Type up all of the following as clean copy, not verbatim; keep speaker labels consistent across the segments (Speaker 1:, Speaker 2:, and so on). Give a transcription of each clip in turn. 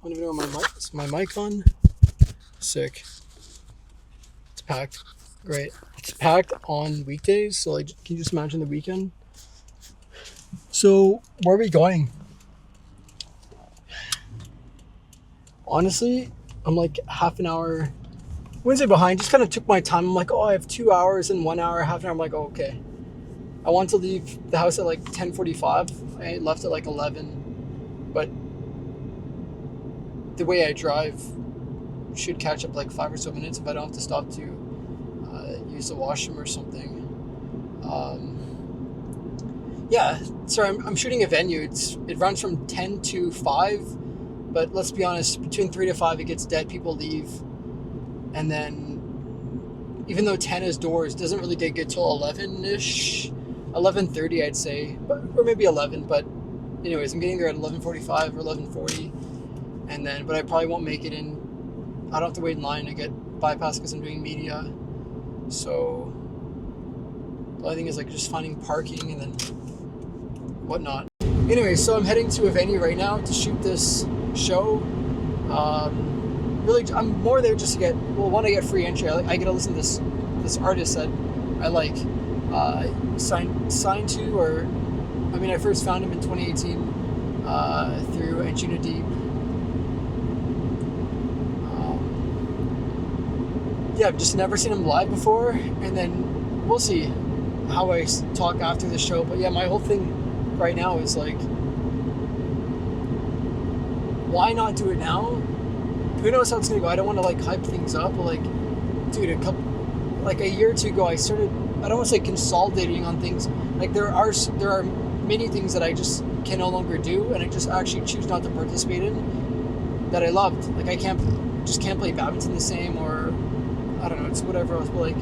Speaker 1: don't even know where my mic is. My mic on? Sick. It's packed. Great. It's packed on weekdays, so like, can you just imagine the weekend? So, where are we going? Honestly, I'm like half an hour. I wouldn't say behind, just kind of took my time. I'm like, oh, I have 2 hours and 1 hour, half an hour. I'm like, oh, okay. I want to leave the house at like 10:45. I left at like 11. But the way I drive should catch up like 5 or so minutes if I don't have to stop to use the washroom or something. Yeah, sorry, I'm shooting a venue. It runs from 10 to 5, but let's be honest, between 3 to 5 it gets dead, people leave. And then even though 10 is doors, it doesn't really get good till 11ish, 11:30 I'd say, or maybe 11, but anyways, I'm getting there at 11:45 or 11:40, but I probably won't make it in. I don't have to wait in line to get bypassed because I'm doing media. So the only thing is like just finding parking and then whatnot. Anyway, so I'm heading to a venue right now to shoot this show. Really, I'm more there just to get free entry. I get to listen to this artist that I like, signed to, or I first found him in 2018 through Anjuna Deep. I've just never seen him live before, and then we'll see how I talk after the show. But yeah, my whole thing right now is like, why not do it now? Who knows how it's gonna go? I don't want to like hype things up, but like, dude, a year or two ago, I don't want to say consolidating on things. Like there are many things that I just can no longer do, and I just actually choose not to participate in that I loved. Like I can't play badminton the same, or I don't know, it's whatever else. But like,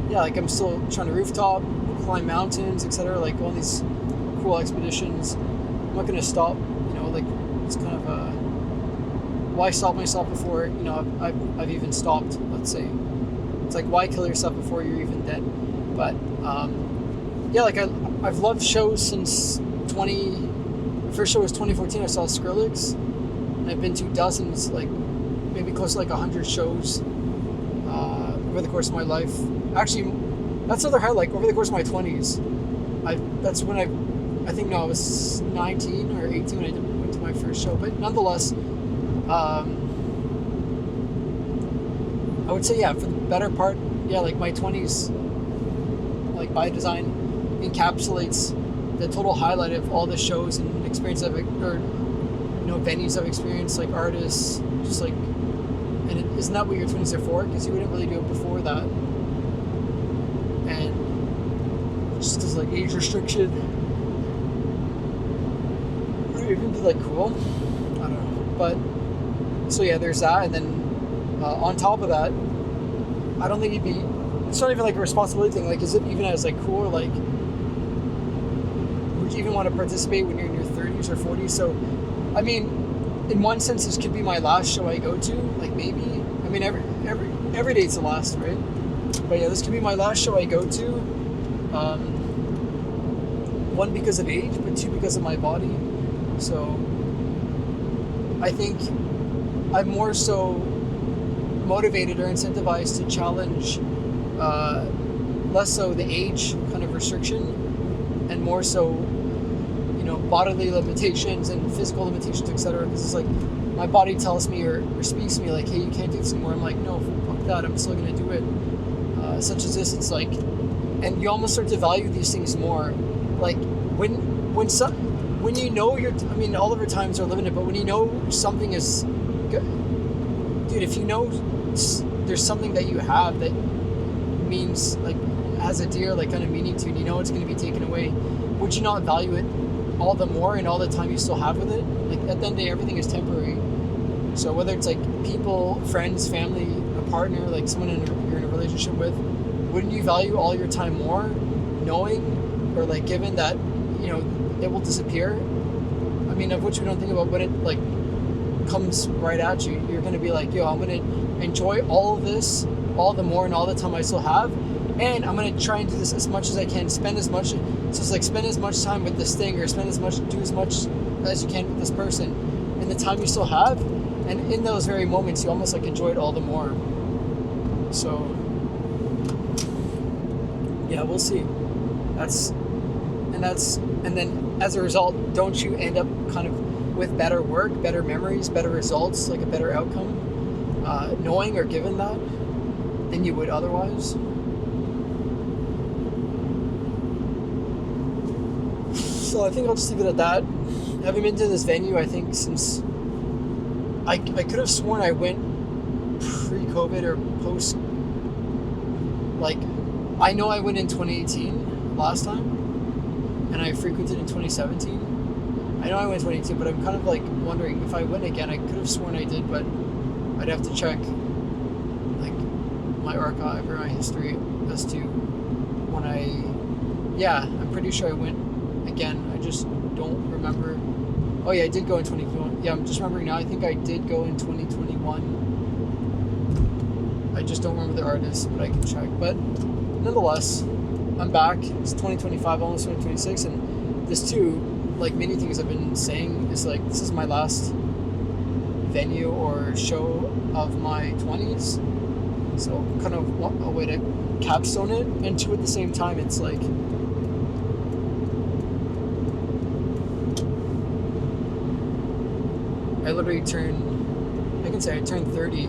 Speaker 1: yeah, like I'm still trying to rooftop, climb mountains, etc. Like all these cool expeditions. I'm not gonna stop. Like it's kind of why stop myself before I've even stopped. Let's say it's like, why kill yourself before you're even dead? But yeah, like I've loved shows since the first show was 2014. I saw Skrillex, and I've been to dozens, like maybe close to like 100 shows over the course of my life. Actually, that's another highlight. Over the course of my 20s, that's when I think I was 19 or 18 when I went to my first show. But nonetheless, I would say, yeah, for the better part, yeah, like my 20s, like by design, encapsulates the total highlight of all the shows and experiences venues I've experienced, like artists, just like, and isn't that what your 20s are for? Because you wouldn't really do it before that. And just because like age restriction, would it even be like cool? I don't know. But so yeah, there's that, and then on top of that, I don't think it's not even like a responsibility thing. Like, is it even as like cool? Or like, would you even want to participate when you're in your 30s or 40s? So, I mean, in one sense, this could be my last show I go to. Like maybe, every day's the last, right? But yeah, this could be my last show I go to. One, because of age, but two, because of my body. So I think I'm more so motivated or incentivized to challenge less so the age kind of restriction, and more so bodily limitations and physical limitations, etc. Because it's like my body tells me or speaks to me like, hey, you can't do this anymore. I'm like, no, fuck that, I'm still gonna do it. Such as this, it's like, and you almost start to value these things more. Like when all of our times are limited, but when you know something is good, dude, if you know there's something that you have that means, like, has a dear like kind of meaning to it, it's going to be taken away, would you not value it all the more and all the time you still have with it? Like at the end of the day, everything is temporary. So whether it's like people, friends, family, a partner, like someone you're in a relationship with, wouldn't you value all your time more knowing or like given that it will disappear? I mean, of which we don't think about, when it like comes right at you, you're going to be like, yo, I'm going to enjoy all of this all the more and all the time I still have, and I'm going to try and do this as much as I can, spend as much time with this thing, or do as much as you can with this person in the time you still have. And in those very moments, you almost like enjoy it all the more. So, yeah, we'll see. And then as a result, don't you end up kind of with better work, better memories, better results, like a better outcome, knowing or given that than you would otherwise? So I think I'll just leave it at that. Having been to this venue, I think since I could have sworn I went pre-COVID or post. Like, I know I went in 2018 last time, and I frequented in 2017. I know I went in 2018, but I'm kind of like wondering if I went again. I could have sworn I did, but I'd have to check like my archive or my history as to when I'm pretty sure I went again. I just don't remember. Oh yeah, I did go in 2021. Yeah, I'm just remembering now. I think I did go in 2021. I just don't remember the artist, but I can check. But nonetheless, I'm back. It's 2025, almost 2026, and this too, like many things I've been saying, is like this is my last venue or show of my 20s. So kind of a way to capstone it, and two at the same time, it's like I literally turned 30.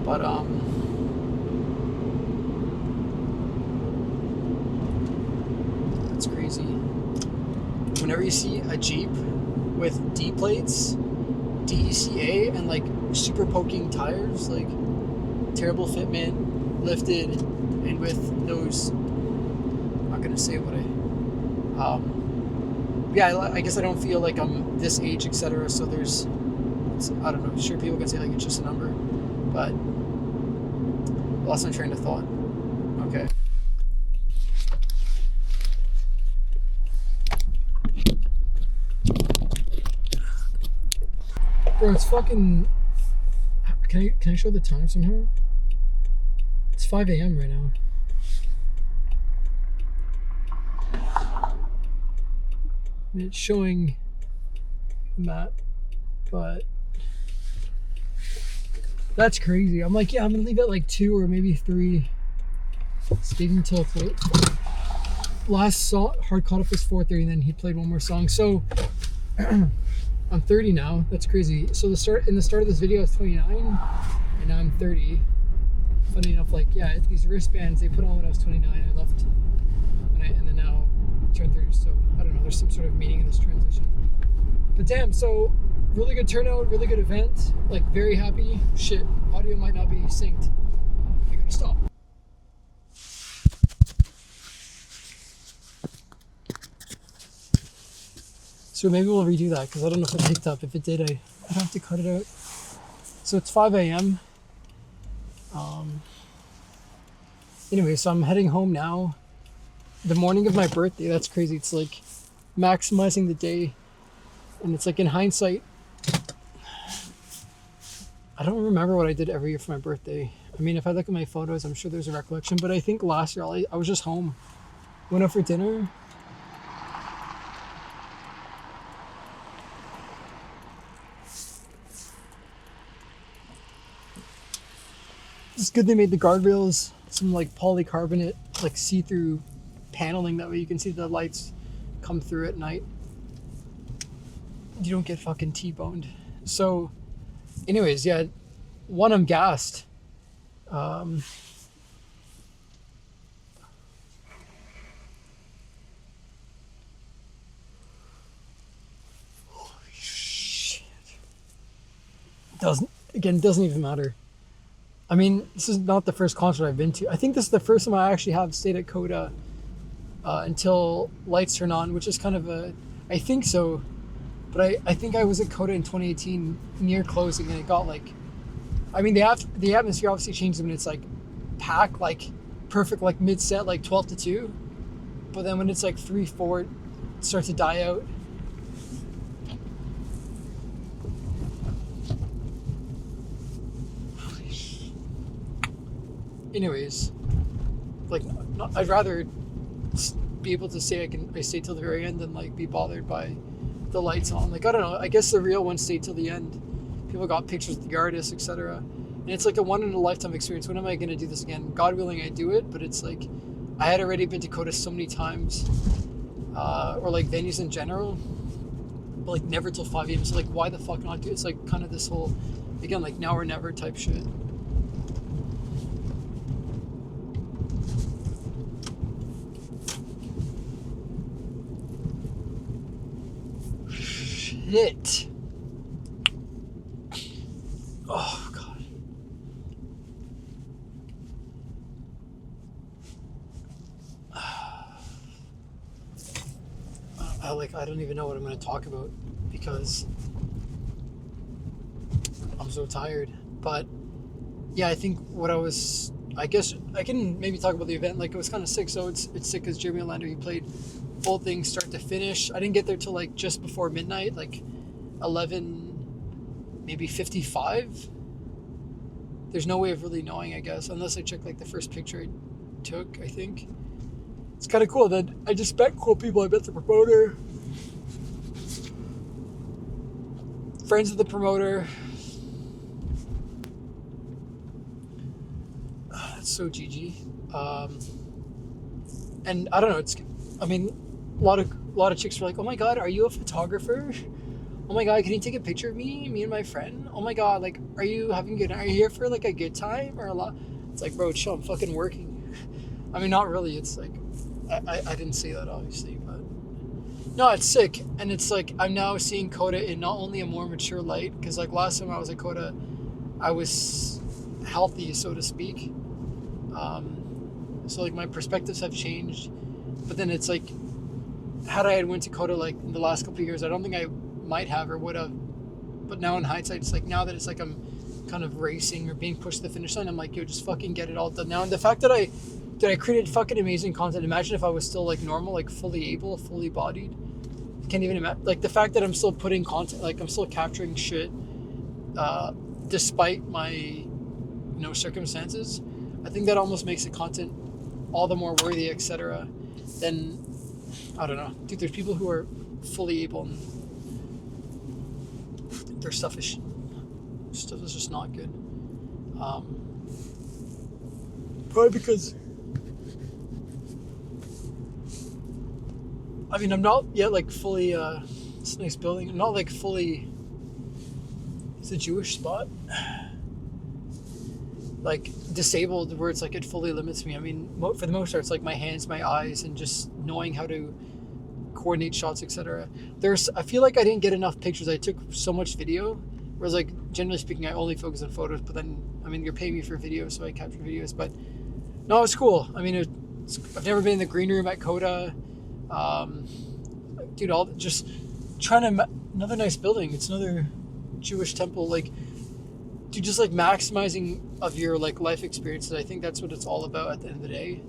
Speaker 1: But that's crazy. Whenever you see a Jeep with D plates, DECA, and like super poking tires, like terrible fitment, lifted, and with those, I'm not gonna say what I guess I don't feel like I'm this age, etc. So there's, I don't know, sure people can say like it's just a number, but lost my train of thought. Okay. Bro, it's fucking. Can I show the time somehow? It's 5 a.m. right now. And it's showing the map, but that's crazy. I'm like, yeah, I'm gonna leave at like 2 or maybe 3. Stayed until last song, Hard Caught Up was 4:30, and then he played one more song. So I'm 30 now. That's crazy. So the start of this video I was 29, and now I'm 30. Funny enough, like yeah, these wristbands they put on when I was 29. I left and then now I turned 30. So I don't know. There's some sort of meaning in this transition. But damn, so really good turnout, really good event. Like very happy. Shit, audio might not be synced. I gotta stop. So maybe we'll redo that because I don't know if it picked up. If it did, I'd have to cut it out. So it's 5 a.m. Anyway, so I'm heading home now. The morning of my birthday, that's crazy. It's like maximizing the day. And it's like in hindsight, I don't remember what I did every year for my birthday. I mean, if I look at my photos, I'm sure there's a recollection. But I think last year I was just home. Went out for dinner. It's good they made the guardrails, some like polycarbonate, like see-through paneling. That way you can see the lights come through at night. You don't get fucking T-boned. So, anyways, yeah, I'm gassed. Holy shit. Doesn't even matter. I mean, this is not the first concert I've been to. I think this is the first time I actually have stayed at Coda until lights turn on, which is kind of I think so. But I think I was at Coda in 2018 near closing, and it got like, I mean, the atmosphere obviously changes when it's like packed, like perfect, like mid-set, like 12 to 2. But then when it's like 3, 4, it starts to die out. Anyways, like, I'd rather be able to say I stay till the very end than like be bothered by the lights on. Like, I don't know. I guess the real one stayed till the end. People got pictures with the artists, etc. And it's like a one in a lifetime experience. When am I going to do this again? God willing, I do it. But it's like, I had already been to Coda so many times, or like venues in general, but like never till 5 a.m. So like, why the fuck not do it? It's like kind of this whole, again, like now or never type shit. Shit. Oh god. I don't even know what I'm going to talk about because I'm so tired. But yeah, I think I guess I can maybe talk about the event. Like, it was kind of sick. So it's sick because Jeremy Olander, he played full thing start to finish. I didn't get there till like just before midnight, like 11, maybe 55. There's no way of really knowing, I guess, unless I check like the first picture I took, I think. It's kind of cool that I just met cool people. I met the promoter, friends of the promoter. That's so GG. And I don't know. A lot of chicks were like, "Oh my god, are you a photographer? Oh my god, can you take a picture of me and my friend? Oh my god, like, are you here for like a good time or a lot?" It's like, bro, chill. I'm fucking working. I mean, not really. It's like, I didn't say that obviously, but no, it's sick. And it's like, I'm now seeing Coda in not only a more mature light, because like last time I was at Coda, I was healthy, so to speak. So like my perspectives have changed, but then it's like, had I went to Coda like in the last couple of years, I don't think I might have or would have. But now in hindsight, it's like, now that it's like I'm kind of racing or being pushed to the finish line, I'm like, yo, just fucking get it all done now. And the fact that I created fucking amazing content. Imagine if I was still like normal, like fully able, fully bodied. Can't even imagine. Like the fact that I'm still putting content, like I'm still capturing shit, despite my, circumstances. I think that almost makes the content all the more worthy, etc. Then, I don't know, dude. There's people who are fully able and their stuff is just not good. Probably because, I mean, I'm not yet like fully. It's a nice building. I'm not like fully. It's a Jewish spot. Like disabled, where it's like it fully limits me. I mean, for the most part, it's like my hands, my eyes, and just knowing how to coordinate shots, etc. I feel like I didn't get enough pictures. I took so much video, whereas like generally speaking, I only focus on photos. But then, I mean, you're paying me for videos, so I capture videos. But no, it's cool. I mean, I've never been in the green room at Coda. Dude, just trying to another nice building. It's another Jewish temple. Like, dude, just like maximizing of your like life experiences. I think that's what it's all about at the end of the day.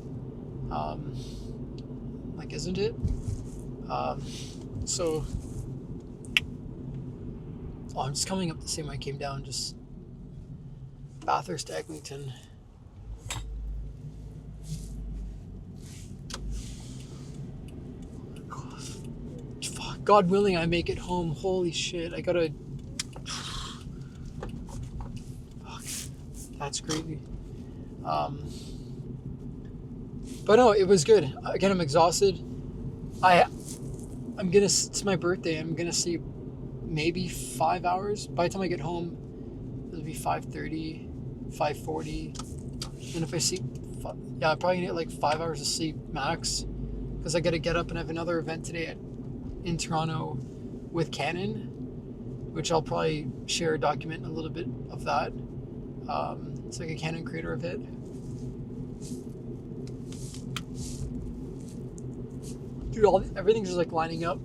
Speaker 1: Like, isn't it? So, I'm just coming up the same way I came down. Just Bathurst, Eglinton. God willing, I make it home. Holy shit, I gotta. Fuck, that's crazy. But no, it was good. Again, I'm exhausted. It's my birthday. I'm gonna sleep maybe 5 hours. By the time I get home, it'll be 5:30, 5:40. And if I sleep, I'm probably gonna get like 5 hours of sleep max, because I gotta get up and have another event today in Toronto with Canon, which I'll probably share a document, a little bit of that. It's like a Canon creator event. Dude, everything's just like lining up,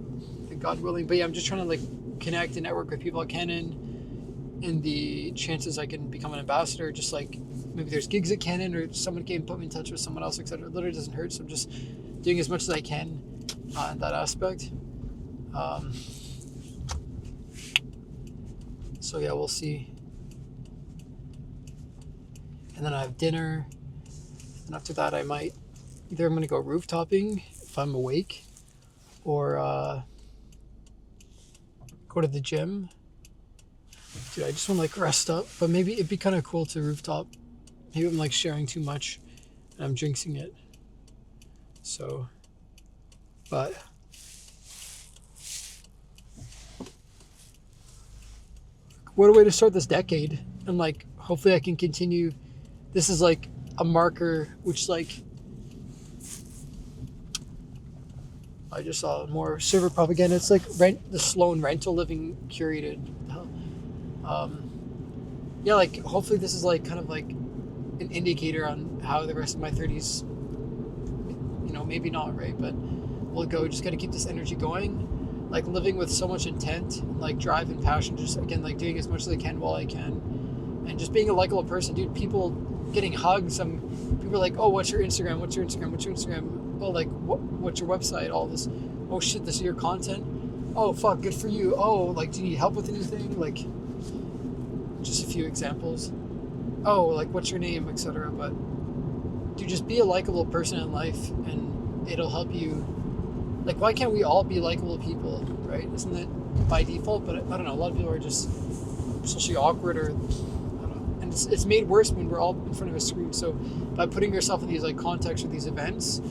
Speaker 1: God willing. But yeah, I'm just trying to like connect and network with people at Canon, and the chances I can become an ambassador. Just like maybe there's gigs at Canon, or someone can put me in touch with someone else, etc. It literally doesn't hurt. So I'm just doing as much as I can in that aspect. So yeah, we'll see. And then I have dinner, and after that I'm going to go roof topping if I'm awake, or go to the gym. Dude, I just want to like rest up, but maybe it'd be kind of cool to rooftop. Maybe I'm like sharing too much and I'm jinxing it. So, but what a way to start this decade. And like, hopefully I can continue. This is like a marker, which like, I just saw more server propaganda. It's like the Sloan rental living curated. Yeah, like hopefully this is like kind of like an indicator on how the rest of my 30s, you know, maybe not, right? But we'll go. Just got to keep this energy going. Like living with so much intent, like drive and passion. Just again, like doing as much as I can while I can, and just being a likable person, dude. People getting hugs. Some people are like, oh, what's your Instagram? What's your Instagram? What's your Instagram? Oh, like what's your website? All this. Oh shit, this is your content. Oh fuck, good for you. Oh, like do you need help with anything? Like just a few examples. Oh, like what's your name, etc. But dude, just be a likable person in life, and it'll help you. Like, why can't we all be likable people, right? Isn't it by default? But I don't know. A lot of people are just socially awkward, or I don't know. And it's made worse when we're all in front of a screen. So by putting yourself in these like contexts or these events,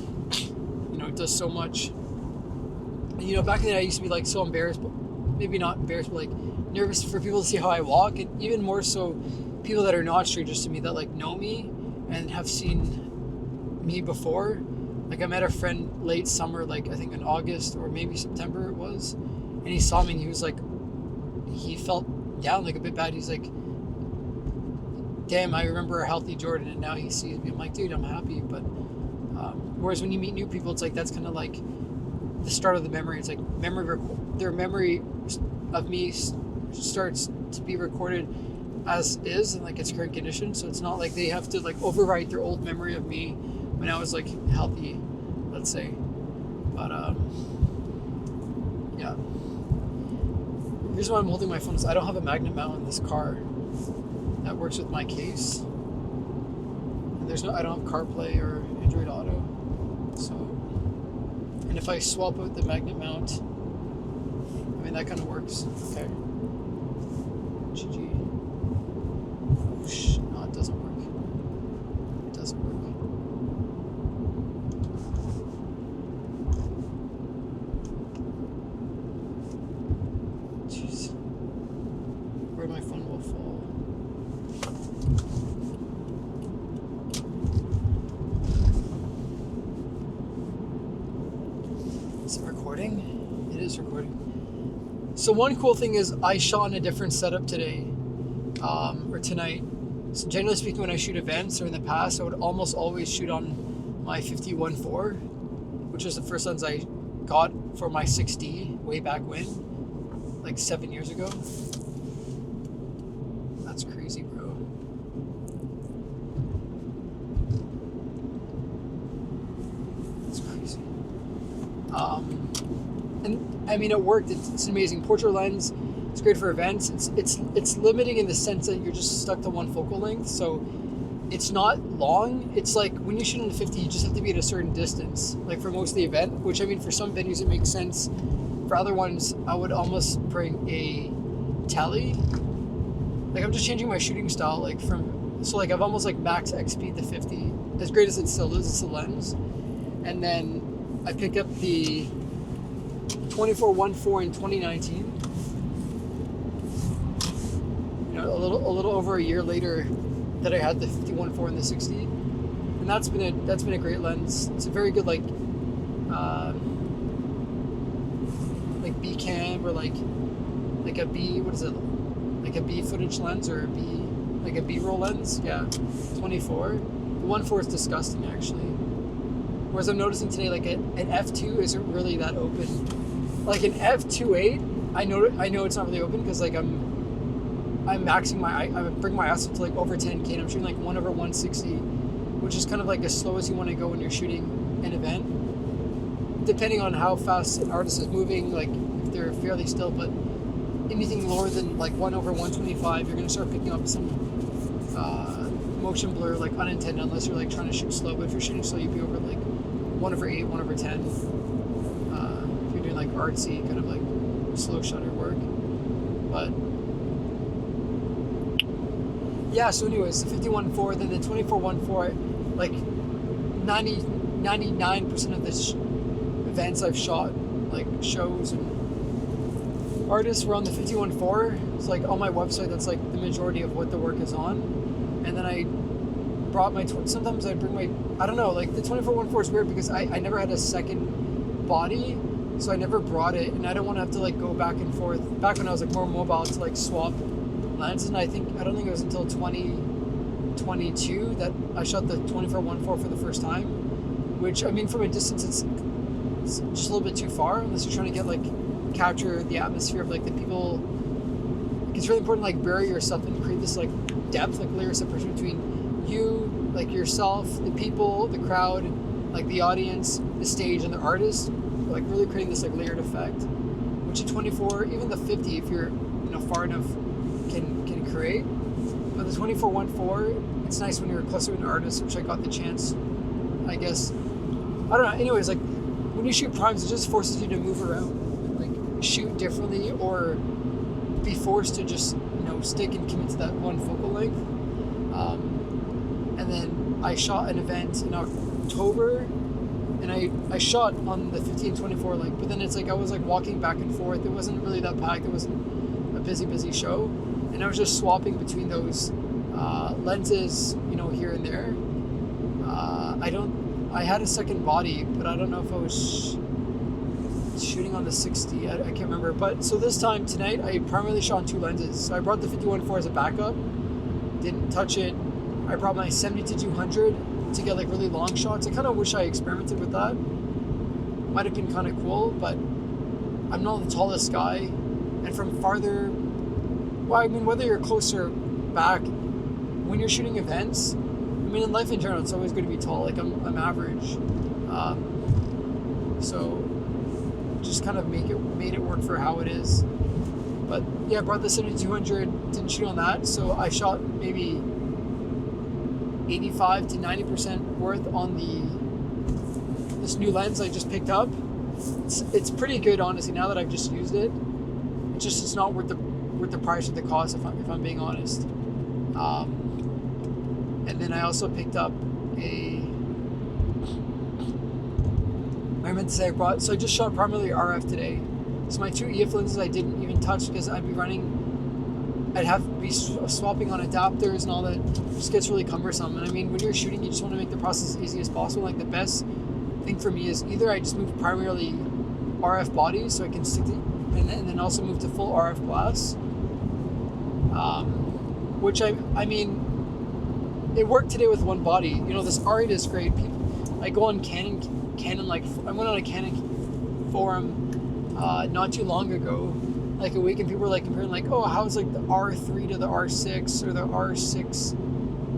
Speaker 1: you know, it does so much. And, you know, back in the day, I used to be like so embarrassed, but maybe not embarrassed, but like nervous for people to see how I walk, and even more so, people that are not strangers to me that like know me and have seen me before. Like I met a friend late summer, like I think in August or maybe September it was, and he saw me and he was like, he felt down like a bit bad. He's like, damn, I remember a healthy Jordan, and now he sees me. I'm like, dude, I'm happy. But whereas when you meet new people, it's like that's kind of like the start of the memory. It's like their memory of me starts to be recorded as is in like its current condition. So it's not like they have to like overwrite their old memory of me when I was like healthy, let's say. But yeah. The reason why I'm holding my phone is I don't have a magnet mount in this car that works with my case. And I don't have CarPlay or Android Auto. So, and if I swap out the magnet mount, I mean that kind of works. Okay. GG. No, it doesn't work. It doesn't work. Jeez. Where my phone will fall. Is it recording? It is recording. So one cool thing is I shot in a different setup today, or tonight. So generally speaking, when I shoot events or in the past, I would almost always shoot on my 51.4, which was the first lens I got for my 6D way back when, like 7 years ago. That's crazy, bro. That's crazy. And I mean, it worked. It's an amazing portrait lens. It's great for events. It's limiting in the sense that you're just stuck to one focal length. So it's not long. It's like when you shoot in the 50, you just have to be at a certain distance, like for most of the event, which I mean, for some venues it makes sense. For other ones, I would almost bring a tele. Like I'm just changing my shooting style, like so like I've almost like max X speed the 50. As great as it still is, it's a lens. And then I pick up the 24-1.4 in 2019. You know, a little over a year later that I had the 51.4 and the 60, and that's been a great lens. It's a very good like B cam, or like a B, what is it, like a B footage lens, or a B roll lens. Yeah, 24. The 1.4 is disgusting actually. Whereas I'm noticing today, like an f2 isn't really that open. Like an f2.8, I know it's not really open because like I'm maxing I bring my ISO to like over 10K, and I'm shooting like 1/160, which is kind of like as slow as you want to go when you're shooting an event. Depending on how fast an artist is moving, like if they're fairly still, but anything lower than like 1/125, you're gonna start picking up some motion blur, like unintended, unless you're like trying to shoot slow. But if you're shooting slow, you'd be over like 1/8, 1/10. If you're doing like artsy kind of like slow shutter work. But yeah, so anyways, the 51.4, then the 24.14, like 99% of the events I've shot, like shows and artists, were on the 51.4. It's like on my website, that's like the majority of what the work is on. And then I brought my, sometimes I bring my, I don't know, like the 24.14 is weird because I never had a second body, so I never brought it, and I don't want to have to like go back and forth. Back when I was like more mobile to like swap lenses, and I don't think it was until 2022 that I shot the 24.14 for the first time, which, I mean, from a distance it's just a little bit too far unless you're trying to get like capture the atmosphere of like the people. It's really important to like bury yourself and create this like depth, like layer of separation between you, like yourself, the people, the crowd, like the audience, the stage, and the artist, like really creating this like layered effect, which a 24, even the 50, if you're far enough, can create. But the 24.14, it's nice when you're closer to an artist, which I got the chance, I guess. I don't know. Anyways, like when you shoot primes, it just forces you to move around, like shoot differently, or be forced to just stick and commit to that one focal length. And then I shot an event in October, and I shot on the 50-24 length, but then it's like I was like walking back and forth. It wasn't really that packed. It wasn't a busy show, and I was just swapping between those lenses, here and there. I had a second body, but I don't know if I was shooting on the 60. I can't remember. But so this time tonight, I primarily shot on two lenses. So I brought the 51.4 as a backup, didn't touch it. I brought my 70-200 to get like really long shots. I kind of wish I experimented with that. Might have been kind of cool, but I'm not the tallest guy, and from farther, well, I mean, whether you're closer back, when you're shooting events, I mean, in life in general, it's always going to be tall. Like I'm average, so just kind of made it work for how it is. But yeah, I brought the 70-200, didn't shoot on that, so I shot maybe 85 to 90% worth on this new lens I just picked up. It's pretty good, honestly. Now that I've just used it, it's not worth the price or the cost, if I'm being honest. And then I also picked up I just shot primarily RF today. So my two EF lenses I didn't even touch because I'd have to be swapping on adapters and all that. It just gets really cumbersome. And I mean, when you're shooting, you just want to make the process as easy as possible. Like the best thing for me is either I just move primarily RF bodies so I can stick to, and then also move to full RF glass. Which I mean, it worked today with one body. This R8 is great. I go on Canon, like I went on a Canon forum not too long ago, like a week, and people were like comparing, like, oh, how's like the R3 to the R6, or the R6,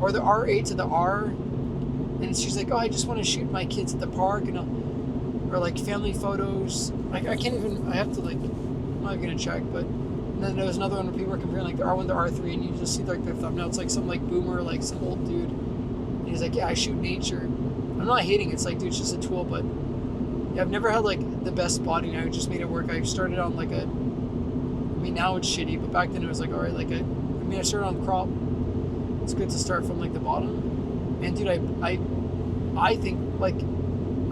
Speaker 1: or the R8 to the R, and she's like, oh, I just want to shoot my kids at the park, or like family photos. Like I can't even. I have to like. I'm not gonna check, but. And then there was another one where people were comparing like the R1 to R3, and you just see like their thumbnail. It's like some like boomer, like some old dude, and he's like, yeah, I shoot nature. I'm not hating. It's like, dude, it's just a tool, but yeah, I've never had like the best body. Now I just made it work. I started on like I mean, now it's shitty, but back then it was like, all right, like I started on crop. It's good to start from like the bottom. And dude, I think like,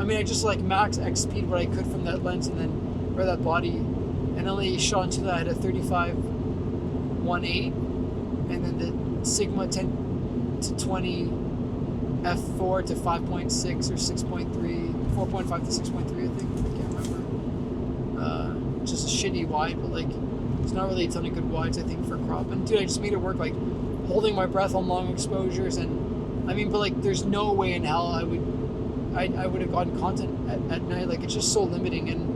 Speaker 1: I just like max X speed what I could from that lens, and then or that body, and only shot into that. I had a 35-1.8, and then the Sigma 10-20 f4 to 5.6 or 6.3, 4.5 to 6.3, I think. I can't remember. Just a shitty wide, but like there's not really a ton of good wides, I think, for crop. And dude, I just made it work, like holding my breath on long exposures, and but like there's no way in hell I would have gotten content at night. Like it's just so limiting, and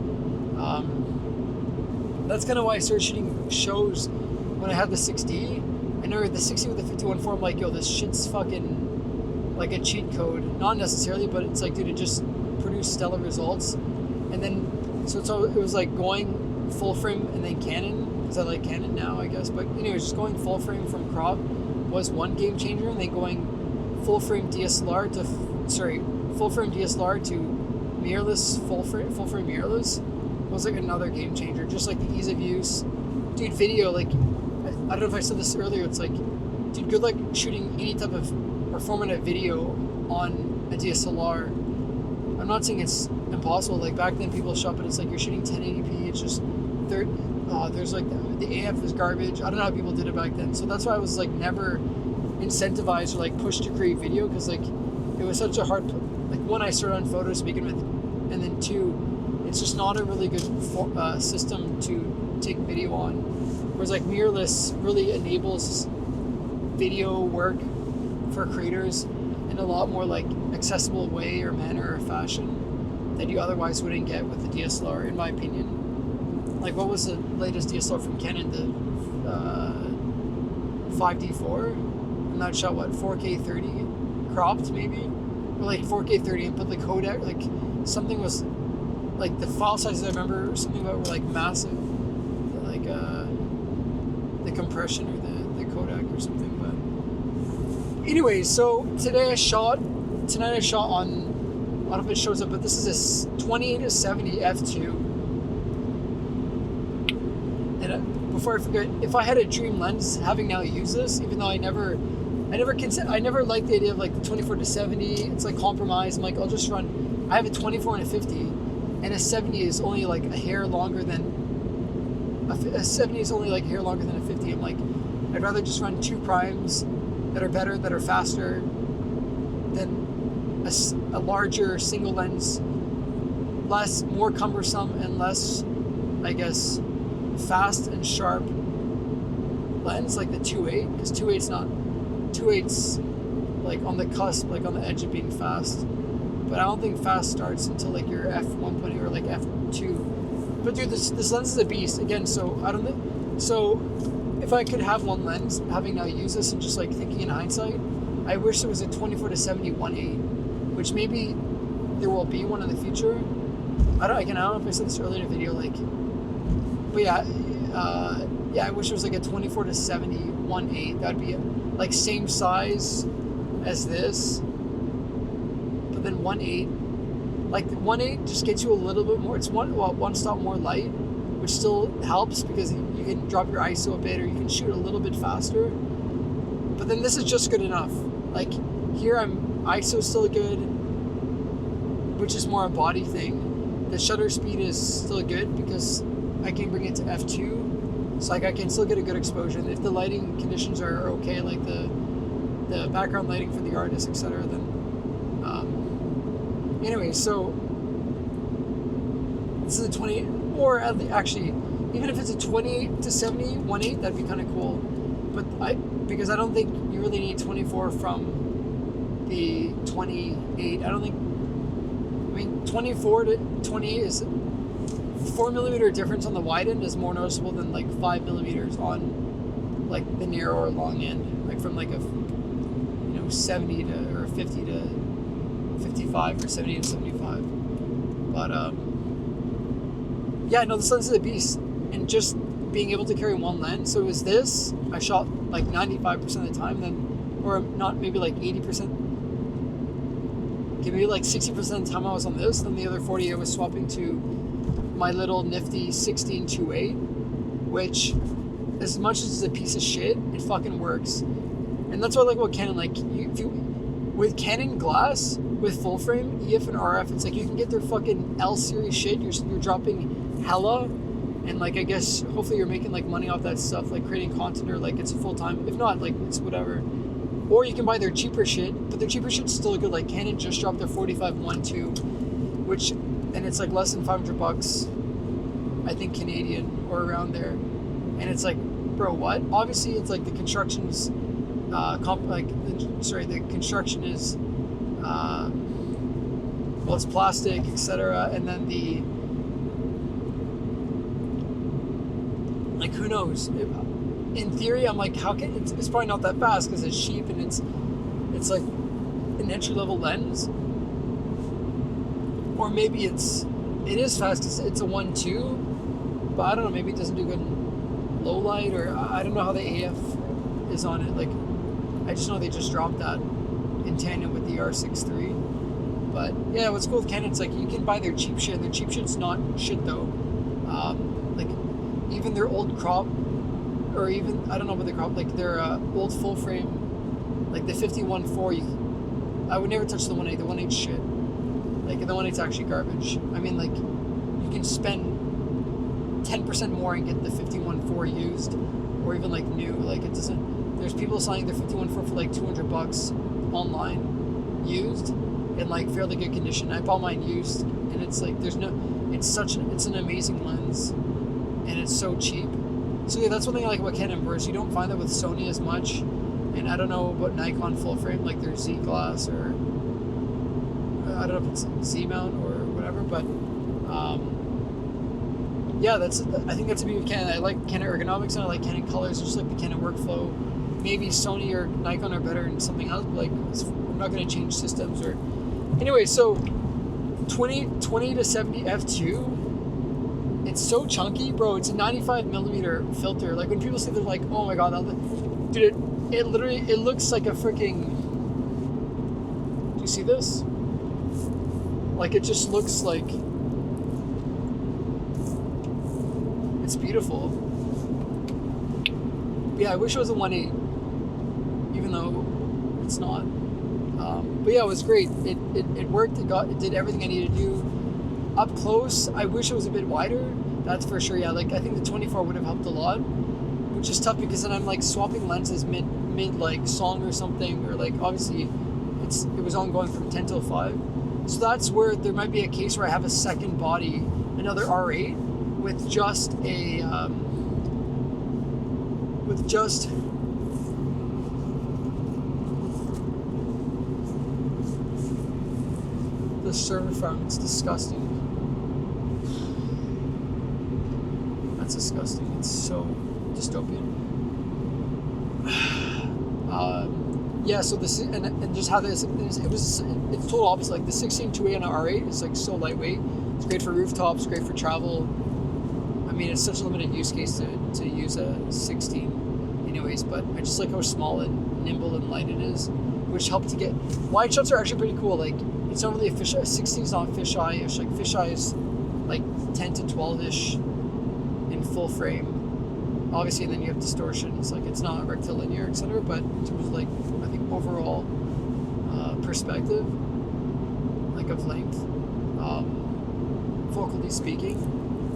Speaker 1: that's kind of why I started shooting shows when I had the 6D. I know the 60 with the 51.4, I'm like, yo, this shit's fucking like a cheat code. Not necessarily, but it's like, dude, it just produced stellar results. And then, so it was like going full frame and then Canon, because I like Canon now, I guess. But anyways, just going full frame from crop was one game changer, and then going full frame DSLR to mirrorless, full frame mirrorless was like another game changer. Just like the ease of use, dude, video, like, I don't know if I said this earlier, it's like, dude, good luck shooting any type of or format video on a DSLR. I'm not saying it's impossible. Like, back then people shot, but it's like you're shooting 1080p. It's just there's like the AF is garbage. I don't know how people did it back then. So that's why I was like never incentivized or like pushed to create video, because like it was such a hard, like, one, I started on photos to begin with, and then two, it's just not a really good system to take video on. Whereas like mirrorless really enables video work for creators in a lot more like accessible way or manner or fashion that you otherwise wouldn't get with the DSLR, in my opinion. Like, what was the latest DSLR from Canon? The 5D4, and that shot what, 4K 30 cropped maybe, or like 4K 30, and put the codec, like something was like the file sizes I remember something about were like massive, like the compression or the codec or something. But anyways, so tonight I shot on, I don't know if it shows up, but this is a 28-70 f2. And before I forget, if I had a dream lens, having now used this, even though I never liked the idea of like the 24-70. It's like compromise. I'm like, I'll just run. I have a 24 and a 50, and a 70 is only like a hair longer than a 70 is only like a hair longer than a 50. I'm like, I'd rather just run 2 primes that are better, that are faster than a larger single lens, more cumbersome and less, I guess, fast and sharp lens like the 2.8, because 2.8's like on the cusp, like on the edge of being fast, but I don't think fast starts until like your f1.8 or like f2. But dude, this lens is a beast again. So I don't think so. If I could have one lens, having now used this and just like thinking in hindsight, I wish there was a 24-70 1.8, which maybe there will be one in the future. I don't know if I said this earlier in the video, like, but yeah, I wish it was like a 24-70 1.8. That'd be like same size as this, but then 1.8, like 1.8 just gets you a little bit more. It's one stop more light, which still helps because you can drop your ISO a bit, or you can shoot a little bit faster. But then this is just good enough. Like here, ISO still good, which is more a body thing. The shutter speed is still good because I can bring it to f2, so like I can still get a good exposure. And if the lighting conditions are okay, like the background lighting for the artist, etc., then anyway, so this is a 20, or actually, even if it's a 28-70 1.8, that'd be kind of cool. But because I don't think you really need 24 from the 28. I don't think. I mean, 24 to 28 is 4mm difference on the wide end is more noticeable than like 5mm on like the narrow or long end, like from like a 70 to or 50 to 55 or 70 to 75. But yeah, no, this lens is a beast, and just being able to carry one lens. So it was this. I shot like 95% of the time, then, or not, maybe like 80%. Maybe like 60% of the time I was on this, then the other 40 I was swapping to my little nifty 16-2.8, which, as much as it's a piece of shit, it fucking works. And that's what I like about Canon. Like, with Canon glass, with full frame, EF and RF, it's like you can get their fucking L series shit. You're dropping hella, and like I guess hopefully you're making like money off that stuff, like creating content, or like it's a full time. If not, like it's whatever. Or you can buy their cheaper shit, but their cheaper shit's still good. Like Canon just dropped their 45-1.2, which, and it's like less than $500, I think Canadian, or around there. And it's like, bro, what? Obviously, it's like the construction's, the construction is, well, it's plastic, etc. And then the, like, who knows? In theory, I'm like, how can it's probably not that fast because it's cheap and it's like an entry-level lens, or maybe it is fast because it's a 1.2, but I don't know, maybe it doesn't do good in low light, or I don't know how the AF is on it. Like, I just know they just dropped that in tandem with the R6 III. But yeah, what's cool with Canon, it's like you can buy their cheap shit. Their cheap shit's not shit though. Like even their old crop, or even, I don't know about the crop, like their old full frame, like the 51.4, I would never touch the 1.8. The 1.8 shit. Like, the 1.8's actually garbage. I mean, like, you can spend 10% more and get the 51.4 used, or even like new. Like, it doesn't, there's people selling their 51.4 for like $200 online, used, in like fairly good condition. I bought mine used, and it's like, it's an amazing lens, and it's so cheap. So yeah, that's one thing I like about Canon, whereas you don't find that with Sony as much. And I don't know about Nikon full frame, like their Z Glass, or I don't know if it's Z mount or whatever, but yeah, I think that's a beauty of Canon. I like Canon ergonomics, and I like Canon colors, just like the Canon workflow. Maybe Sony or Nikon are better in something else, but like, I'm not going to change systems or anyway. So 20 to 70 f2, it's so chunky, bro. It's a 95mm filter. Like, when people say, they're like, oh my god, dude, it literally, it looks like a freaking, do you see this? Like, it just looks like, it's beautiful. Yeah, I wish it was a 1.8, even though it's not. But yeah, it was great. It worked. It did everything I needed to do. Up close, I wish it was a bit wider. That's for sure. Yeah, like, I think the 24 would have helped a lot, which is tough because then I'm like swapping lenses mid like song or something, or like, obviously it was ongoing from 10 till 5. So that's where there might be a case where I have a second body, another R8 with just a the server farm. It's disgusting. That's disgusting. It's so dystopian. Yeah, so this, and just how this, it's total opposite. Like, the 16-2.8 on an R8 is like so lightweight. It's great for rooftops, great for travel. I mean, it's such a limited use case to use a 16 anyways, but I just like how small and nimble and light it is, which helped to get, wide shots are actually pretty cool. Like, it's not really a fisheye, 16 is not fisheye-ish, like fisheye is like 10 to 12-ish in full frame. Obviously, and then you have distortions, like, it's not rectilinear, etc. But in terms of, like, I think overall perspective, like, of length, focally speaking.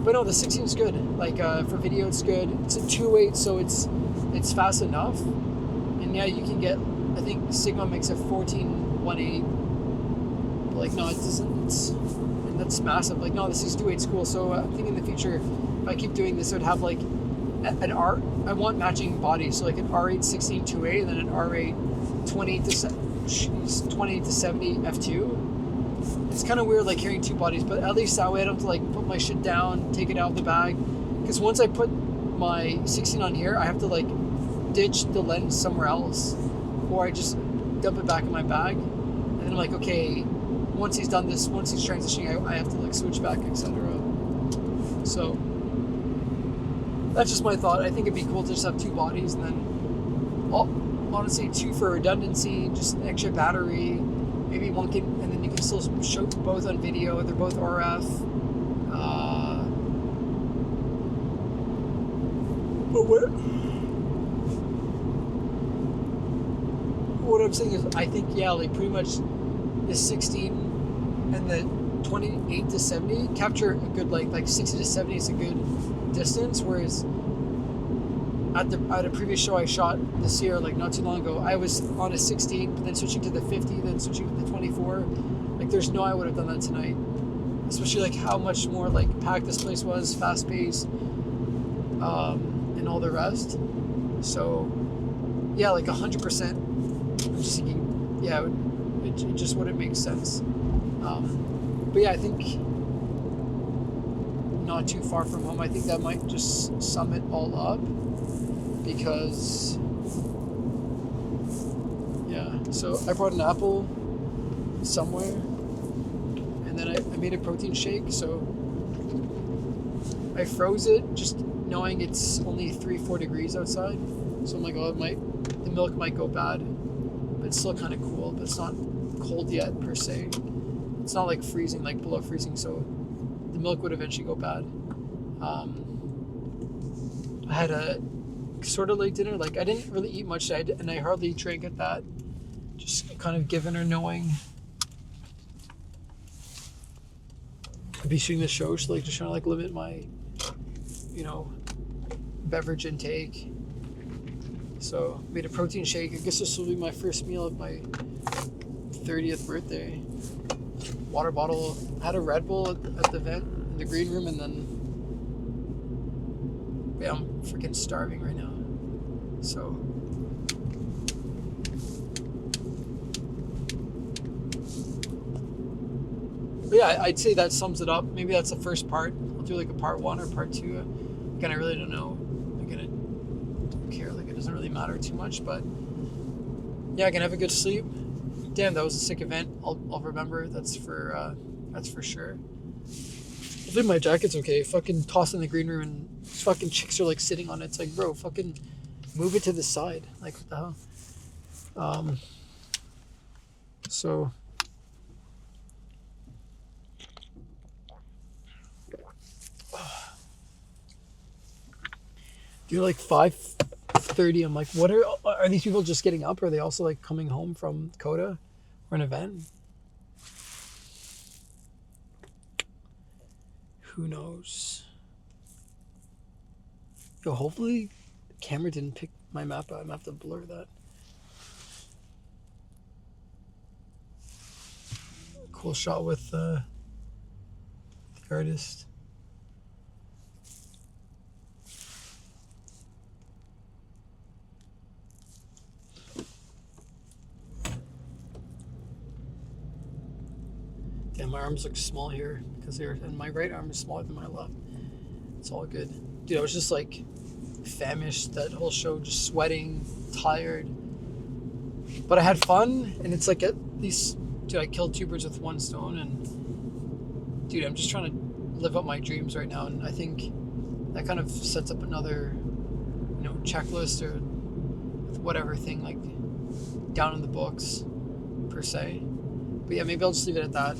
Speaker 1: But no, the 16 is good. Like, for video, it's good. It's a 2.8, so it's fast enough. And yeah, you can get, I think Sigma makes a 14-1.8. But like, no, it doesn't. And that's massive. Like, no, the 6.28 is cool. So I think in the future, if I keep doing this, I would have like I want matching bodies, so like an R8 16-2.8 and then an R8 20 to 70 f2. It's kind of weird, like, carrying two bodies, but at least that way I don't have to like put my shit down, take it out of the bag. Because once I put my 16 on here, I have to like ditch the lens somewhere else, or I just dump it back in my bag, and then I'm like, okay, once he's done this, once he's transitioning, I have to like switch back, etc. So that's just my thought. I think it'd be cool to just have two bodies, and then, honestly, two for redundancy, just an extra battery. Maybe one can, and then you can still show both on video. They're both RF. But what I'm saying is, I think, yeah, like, pretty much the 16 and the 28 to 70 capture a good, like 60 to 70 is a good distance, whereas at a previous show I shot this year, like not too long ago, I was on a 16, but then switching to the 50, then switching to the 24. Like, there's no, I would have done that tonight, especially like how much more like packed this place was, fast paced, and all the rest. So yeah, like 100%. I'm just thinking, yeah, it just wouldn't make sense. But yeah, I think not too far from home. I think that might just sum it all up, because yeah. So I brought an apple somewhere, and then I made a protein shake. So I froze it, just knowing it's only 3-4 degrees outside. So I'm like, oh, the milk might go bad, but it's still kind of cool. But it's not cold yet per se. It's not like freezing, like below freezing. So the milk would eventually go bad. I had a sort of late dinner. Like I didn't really eat much, and I hardly drank at that. Just kind of given or knowing I'd be shooting the show, so like just trying to like limit my, beverage intake. So made a protein shake. I guess this will be my first meal of my 30th birthday. Water bottle. I had a Red Bull at the event in the green room, and then I'm freaking starving right now. So but yeah, I'd say that sums it up. Maybe that's the first part. I'll do like a part 1 or part 2. Again, I really don't know. Again, I don't care. Like it doesn't really matter too much. But yeah, I can have a good sleep. Damn, that was a sick event. I'll remember. That's for sure. Hopefully my jacket's okay. Fucking toss in the green room and fucking chicks are like sitting on it. It's like, bro, fucking move it to the side. Like what the hell? So you're like 5:30. I'm like, what are these people just getting up? Or are they also like coming home from Coda or an event? Who knows? Yo, hopefully the camera didn't pick my map out. I'm gonna have to blur that. Cool shot with the artist. Damn, my arms look small here and my right arm is smaller than my left. It's all good. Dude, I was just like famished that whole show, just sweating, tired. But I had fun, and it's like at least, dude, I killed 2 birds with 1 stone, and dude, I'm just trying to live up my dreams right now, and I think that kind of sets up another, checklist or whatever thing, like down in the books, per se. But yeah, maybe I'll just leave it at that,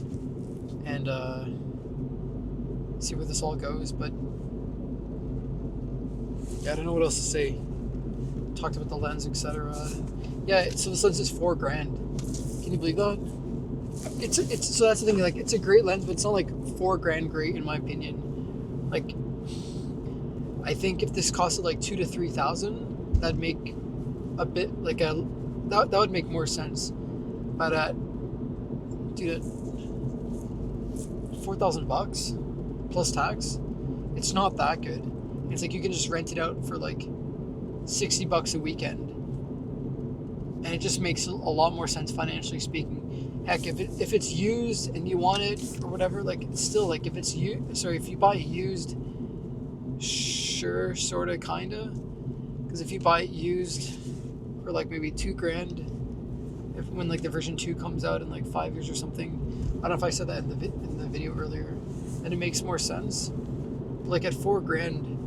Speaker 1: and see where this all goes. But yeah, I don't know what else to say. Talked about the lens, etc. Yeah, so this lens is $4,000. Can you believe that? It's so that's the thing. Like, it's a great lens, but it's not like $4,000 great in my opinion. Like, I think if this costed like $2,000 to $3,000, that'd make a bit like that would make more sense. But dude, $4,000 plus tax, it's not that good. It's like you can just rent it out for like $60 a weekend, and it just makes a lot more sense financially speaking. Heck, if it's used and you want it or whatever, like it's still like if you buy it used, sure, sorta, kinda, because if you buy it used for like maybe $2,000, when like the version 2 comes out in like 5 years or something, I don't know if I said that in the video earlier, and it makes more sense. But like at $4,000,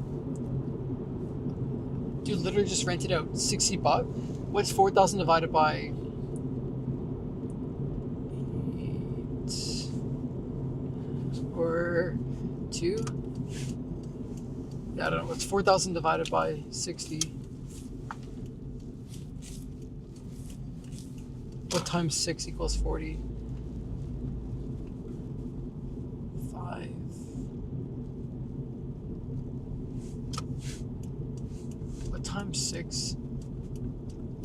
Speaker 1: dude, literally just rent it out. $60. What's 4,000 divided by 8 or 2? Yeah, I don't know. What's 4,000 divided by 60? What times 6 equals 40? 5. What times 6?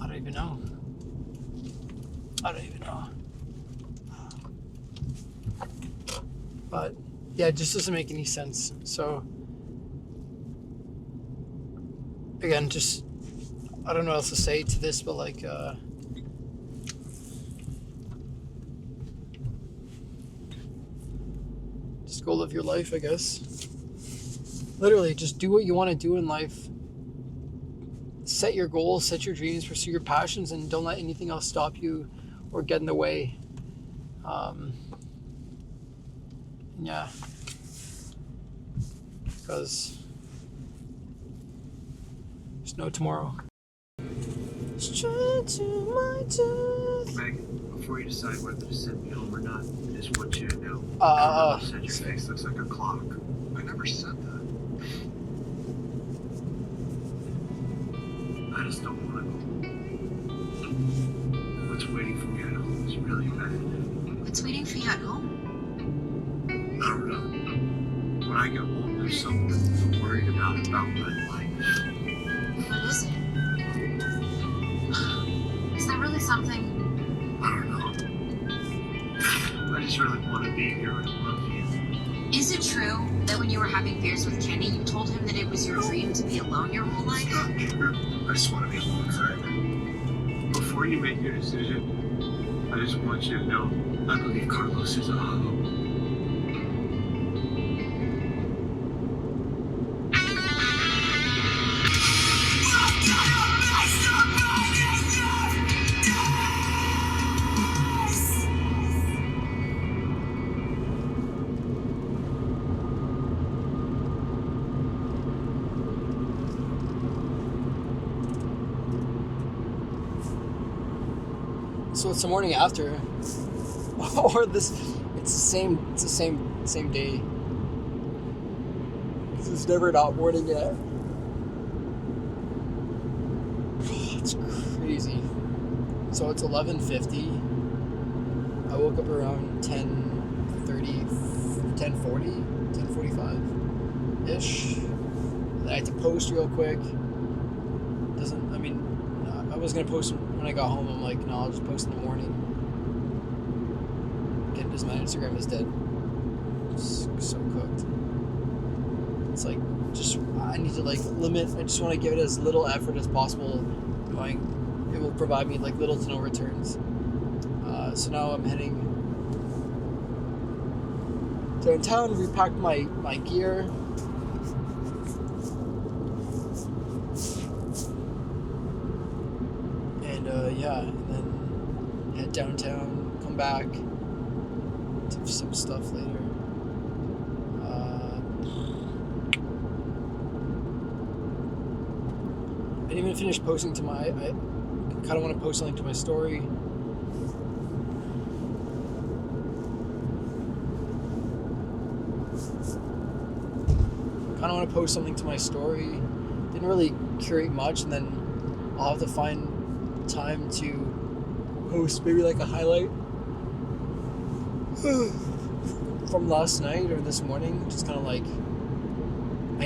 Speaker 1: I don't even know. But yeah, it just doesn't make any sense. So again, just I don't know what else to say to this, but like just go live your life, I guess. Literally, just do what you want to do in life. Set your goals, set your dreams, pursue your passions, and don't let anything else stop you or get in the way. Yeah. Because there's no tomorrow. Straight to my tooth.
Speaker 2: Megan, before you decide whether to send me home or not, I just want you to know. Said your face looks like a clock. I never said that. just don't want to go. What's waiting for me at home is really bad.
Speaker 3: What's waiting for you at home?
Speaker 2: I don't know. When I get home, there's something I'm worried about my life.
Speaker 3: What is it? Is that really something?
Speaker 2: I don't know. I just really want to be here and love you.
Speaker 3: Is it true that when you were having beers with Kenny, you told him that it was your dream to be alone your whole life?
Speaker 2: It's not true. I just want to be alone forever. Before you make your decision, I just want you to know I believe Carlos is a hoe.
Speaker 1: So it's the morning after, or this. It's the same day. Because it's never not morning yet. It's crazy. So it's 11:50. I woke up around 10:45 ish. I had to post real quick. I was gonna post when I got home. I'm like, no, I'll just post in the morning. Because my Instagram is dead. It's so cooked. It's like, I need to limit. I just want to give it as little effort as possible. It will provide me little to no returns. So now I'm heading downtown, repacked my gear. And then head downtown, come back, do some stuff later. I didn't even finish posting to I kind of want to post something to my story. Kind of want to post something to my story. Didn't really curate much, and then I'll have to find time to post maybe a highlight from last night or this morning. Just kind of I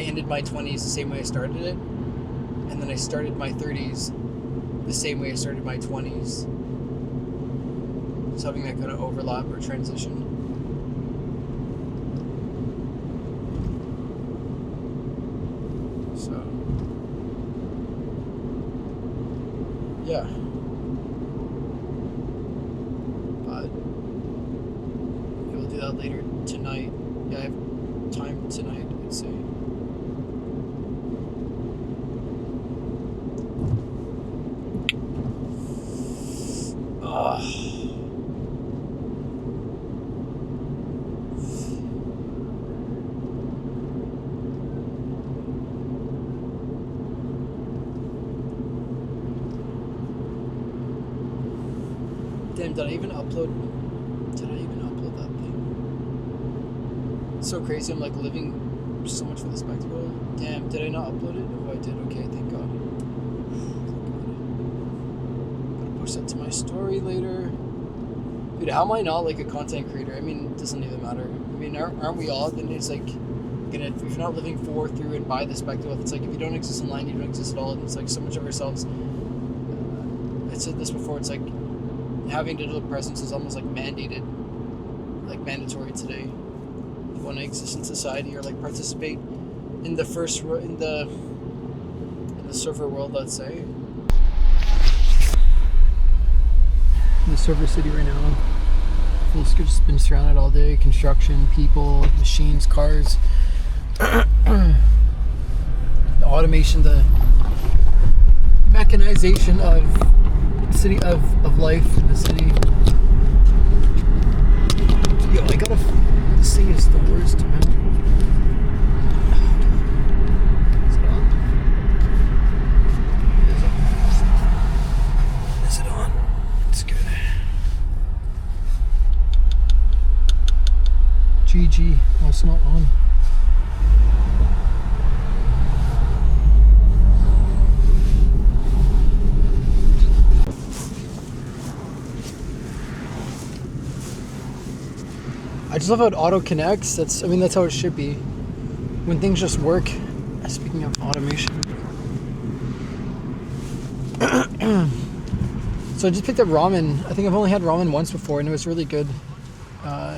Speaker 1: ended my 20s the same way I started it, and then I started my 30s the same way I started my 20s. Just having that kind of overlap or transition. So yeah. But we'll do that later tonight. Yeah, I have time tonight, I'd say. Damn, did I even upload that thing? It's so crazy, I'm living so much for the spectacle. Damn, did I not upload it? Oh, I did. Okay, thank God. Gotta post that to my story later. Dude, how am I not a content creator? It doesn't even matter. Aren't we all? Then it's if you're not living for, through, and by the spectacle, it's if you don't exist online, you don't exist at all. And it's so much of ourselves. I said this before, it's having digital presence is almost mandated, mandatory today. If you want to exist in society or participate in the server world, let's say. In the server city right now. It's just been surrounded all day. Construction, people, machines, cars. The automation, the mechanization of city of life in the city. Yo, I gotta. This thing is the worst, man. Is it on? Is it on? It's good. GG. Oh, it's not on. just love how it auto connects. That's how it should be. When things just work. Speaking of automation. So I just picked up ramen. I think I've only had ramen once before, and it was really good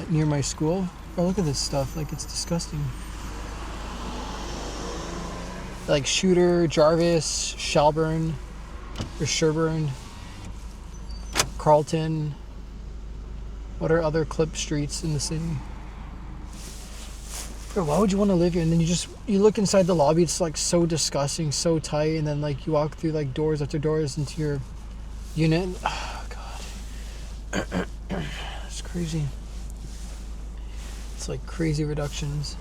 Speaker 1: near my school. Oh, look at this stuff. Like, it's disgusting. Like Shooter, Jarvis, Shelburne, or Sherburne, Carlton. What are other clip streets in the city? Bro, why would you want to live here? And then you look inside the lobby, it's like so disgusting, so tight, and then like you walk through like doors after doors into your unit. And, oh god. It's crazy. It's like crazy reductions.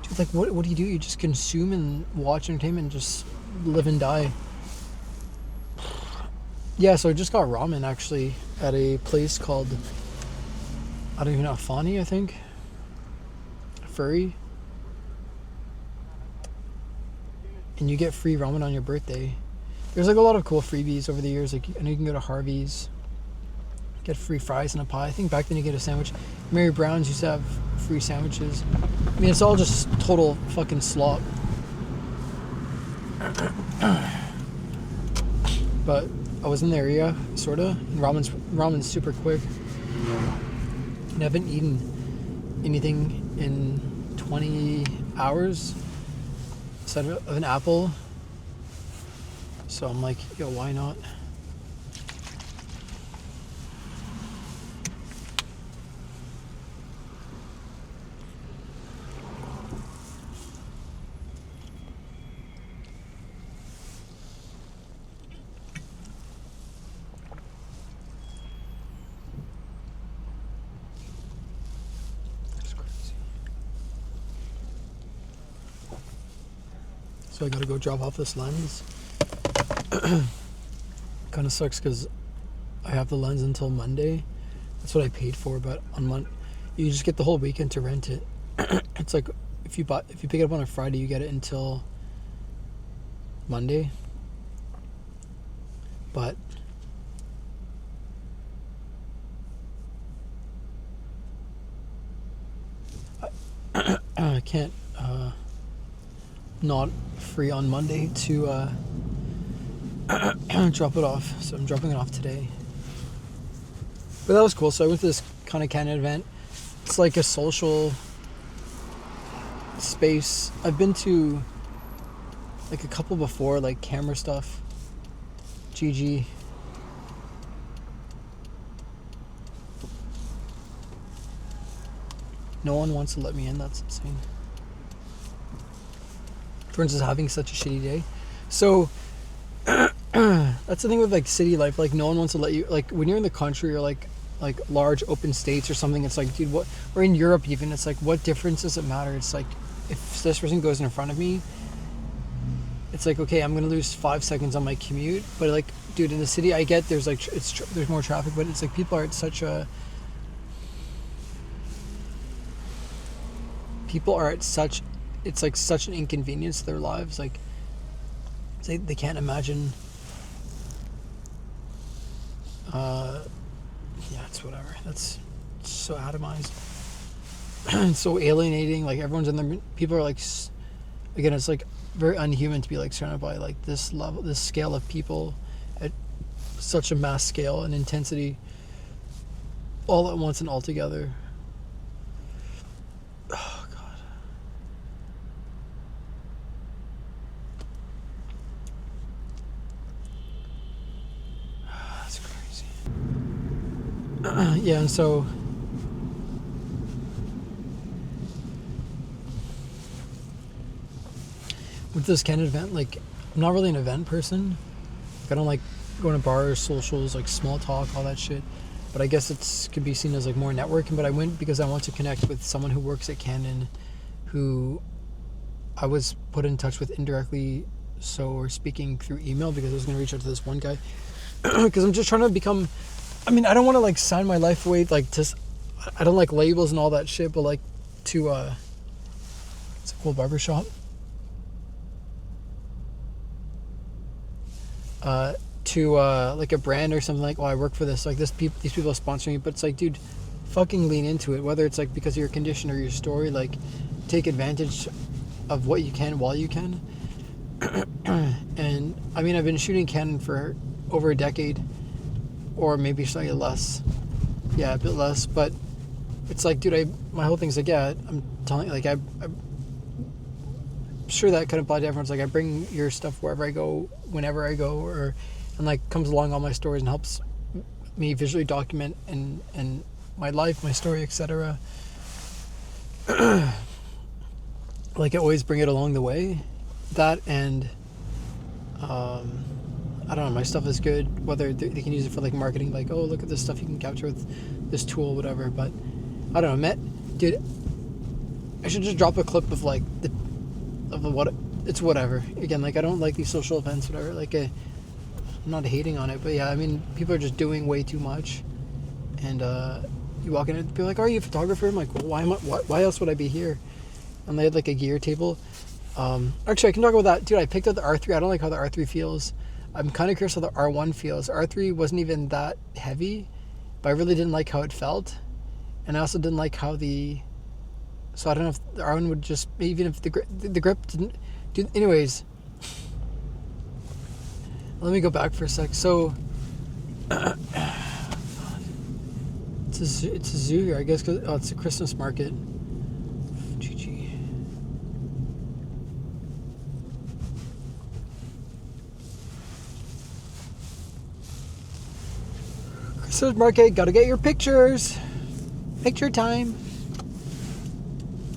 Speaker 1: Dude, like what do? You just consume and watch entertainment and just live and die. Yeah, so I just got ramen actually at a place called, I don't even know, Fani, I think. Furry. And you get free ramen on your birthday. There's like a lot of cool freebies over the years. Like, I know you can go to Harvey's, get free fries and a pie. I think back then you get a sandwich. Mary Brown's used to have free sandwiches. I mean, it's all just total fucking slop. But I was in the area, sorta. And ramen's super quick. And I haven't eaten anything in 20 hours instead of an apple. So I'm like, yo, why not? So I gotta go drop off this lens. Kind of sucks because I have the lens until Monday. That's what I paid for, but on Monday you just get the whole weekend to rent it. It's like if you pick it up on a Friday, you get it until Monday. But I can't not free on Monday to drop it off, so I'm dropping it off today. But that was cool. So I went to this kind of Canon event. It's like a social space. I've been to like a couple before, like camera stuff. GG. No one wants to let me in. That's insane. Thorns is having such a shitty day. So that's the thing with like city life. Like no one wants to let you, like when you're in the country or like large open states or something, it's like, dude, what, or in Europe even, it's like, what difference does it matter? It's like, if this person goes in front of me, it's like, okay, I'm gonna lose 5 seconds on my commute. But like, dude, in the city, I get there's like there's more traffic, but it's like people are at such a it's like such an inconvenience to their lives. Like they can't imagine. Yeah, it's whatever. That's so atomized and so alienating. Like everyone's in there. People are like, again, it's like very unhuman to be like surrounded by like this level, this scale of people at such a mass scale and intensity, all at once and all together. Oh God. That's crazy. Yeah, and so with this kind of event, like I'm not really an event person. Like, I don't like going to bars, socials, like small talk, all that shit. But I guess it could be seen as like more networking. But I went because I want to connect with someone who works at Canon, who I was put in touch with indirectly. So we're speaking through email because I was going to reach out to this one guy because I'm just trying to become. I mean, I don't want to like sign my life away. Like just, I don't like labels and all that shit. But like to it's a cool barbershop. To like a brand or something, like, oh, I work for this, like these people sponsor me, but it's like, dude, fucking lean into it, whether it's like because of your condition or your story. Like, take advantage of what you can while you can. And I mean, I've been shooting Canon for over a decade, or maybe slightly less. Yeah, a bit less. But it's like, dude, my whole thing's like, yeah, I'm telling you, like, I'm sure that could apply to everyone's like, I bring your stuff wherever I go, whenever I go, and like comes along all my stories and helps me visually document and my life, my story, etc. Like, I always bring it along the way. That and I don't know, my stuff is good, whether they can use it for like marketing, like, oh, look at this stuff you can capture with this tool, whatever. But I don't know, dude, I should just drop a clip of like what it's whatever. Again, like, I don't like these social events, whatever. Like, I'm not hating on it, but yeah, I mean, people are just doing way too much. And you walk in and people are like, are you a photographer? I'm like, well, why else would I be here? And they had like a gear table. Actually, I can talk about that, dude. I picked up the R3. I don't like how the R3 feels. I'm kind of curious how the R1 feels. R3 wasn't even that heavy, but I really didn't like how it felt. And I also didn't like how so I don't know if the R1 would just, even if the grip didn't do. Anyways, let me go back for a sec. So it's a zoo here, I guess, because it's a Christmas market. GG. Christmas market, gotta get your pictures. Picture time.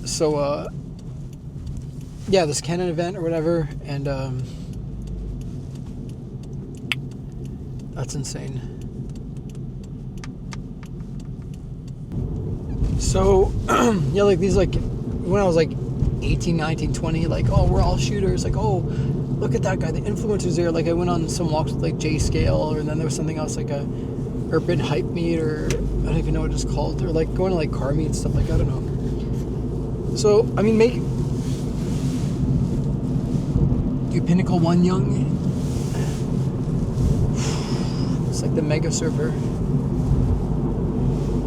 Speaker 1: So, yeah, this Canon event or whatever, and that's insane. So, yeah, like these, like, when I was like 18, 19, 20, like, oh, we're all shooters, like, oh, look at that guy, the influencers there. Like, I went on some walks with like J Scale, and then there was something else, like a urban hype meet, or I don't even know what it's called, or like going to like car meet and stuff, like, I don't know. So, I mean, do Pinnacle 1 Young. It's like the mega server.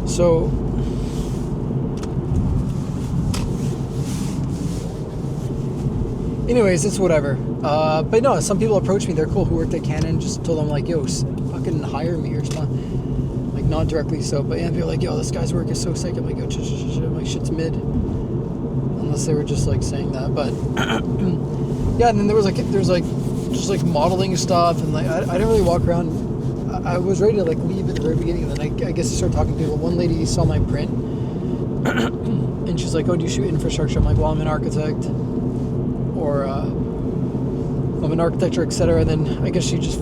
Speaker 1: So, anyways, it's whatever. But no, some people approach me, they're cool, who worked at Canon, just told them like, yo, fucking hire me or something. Like, not directly so, but yeah, they're like, yo, this guy's work is so sick. I'm like, yo, I'm like, shit's mid. Unless they were just like saying that, but yeah. And then there's just like modeling stuff, and like I didn't really walk around. I was ready to like leave at the very beginning, and then I guess I started talking to people. One lady saw my print, and she's like, "Oh, do you shoot infrastructure?" I'm like, "Well, I'm an architect, or I'm an architecture, etc." And then I guess she just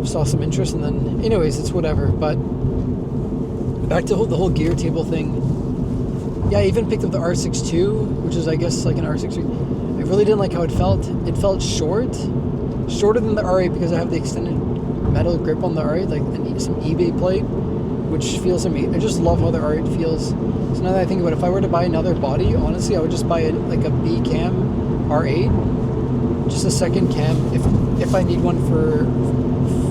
Speaker 1: saw some interest, and then, anyways, it's whatever. But back to the whole gear table thing. Yeah, I even picked up the R6 II, which is, I guess, like an R6 III. I really didn't like how it felt. It felt shorter than the R8 because I have the extended metal grip on the R8, like some eBay plate, which feels amazing. I just love how the R8 feels. So now that I think about it, if I were to buy another body, honestly, I would just buy like a B cam R8, just a second cam if I need one for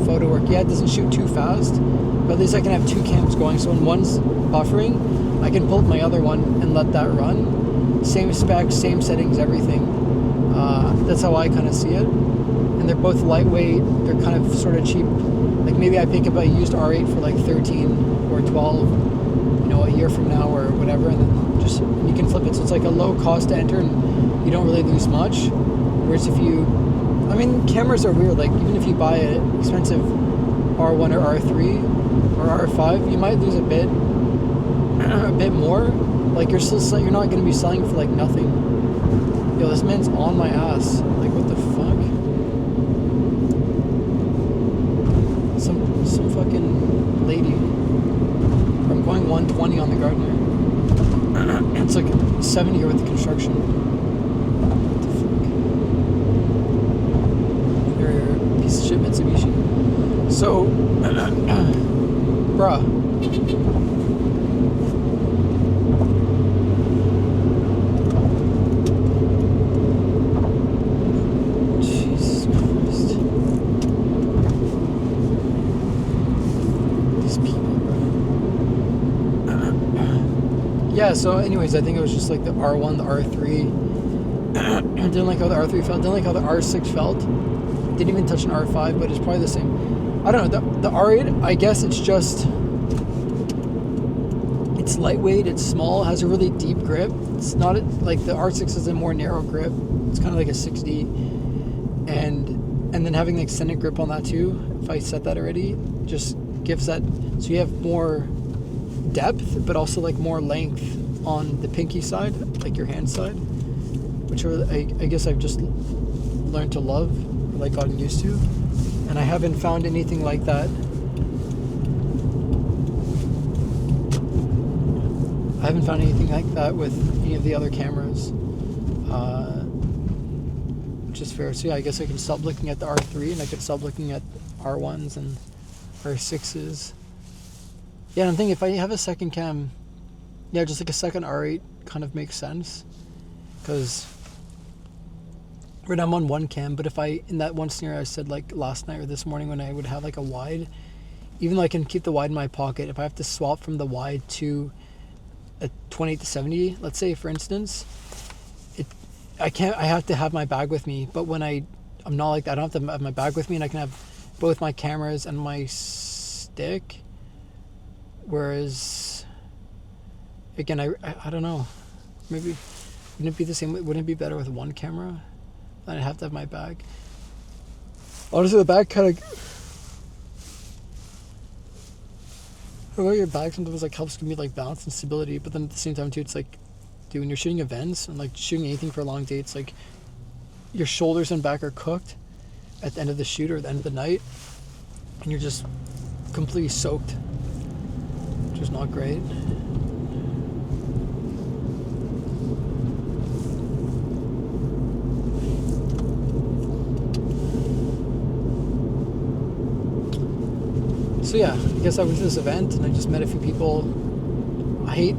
Speaker 1: photo work. Yeah, it doesn't shoot too fast, but at least I can have two cams going. So when one's buffering, I can pull up my other one and let that run. Same specs, same settings, everything. That's how I kind of see it. And they're both lightweight. They're kind of sort of cheap. Like, maybe I pick up a used R8 for like 13 or 12, a year from now or whatever, and then just you can flip it. So it's like a low cost to enter, and you don't really lose much. Whereas cameras are weird. Like, even if you buy an expensive R1 or R3 or R5, you might lose a bit more. Like, you're not going to be selling for like nothing. Yo, this man's on my ass. Like, what the fuck? Some fucking lady. I'm going 120 on the Gardner. It's like 70 here with the construction. What the fuck? You're a piece of shit Mitsubishi. So, bruh. yeah, so anyways, I think it was just like the R1, the R3. I didn't like how the R3 felt. Didn't like how the R6 felt. Didn't even touch an R5, but it's probably the same. I don't know. The R8, I guess it's just... It's lightweight, it's small, has a really deep grip. It's not like the R6 is a more narrow grip. It's kind of like a 6D. And then having the extended grip on that too, if I said that already, just gives that... So you have more depth, but also like more length on the pinky side, like your hand side. Which I guess I've just learned to love, or like gotten used to. And I haven't found anything like that. I haven't found anything like that with any of the other cameras, which is fair. So yeah, I guess I can stop looking at the R3 and I can stop looking at R1s and R6s. Yeah, I'm thinking if I have a second cam, yeah, just like a second R8 kind of makes sense. Because right now I'm on one cam, but if in that one scenario I said like last night or this morning when I would have like a wide, even though I can keep the wide in my pocket, if I have to swap from the wide to a 28 to 70, let's say for instance, I have to have my bag with me. But when I'm not like that, I don't have to have my bag with me, and I can have both my cameras and my stick. Whereas again, I don't know, maybe wouldn't it be the same? Wouldn't it be better with one camera? Then I'd have to have my bag. Honestly, the bag kind of... your bag sometimes like helps give me like balance and stability, but then at the same time too, it's like, dude, when you're shooting events and like shooting anything for a long day, it's like your shoulders and back are cooked at the end of the shoot or the end of the night, and you're just completely soaked, which is not great. So yeah, I guess I went to this event and I just met a few people. I hate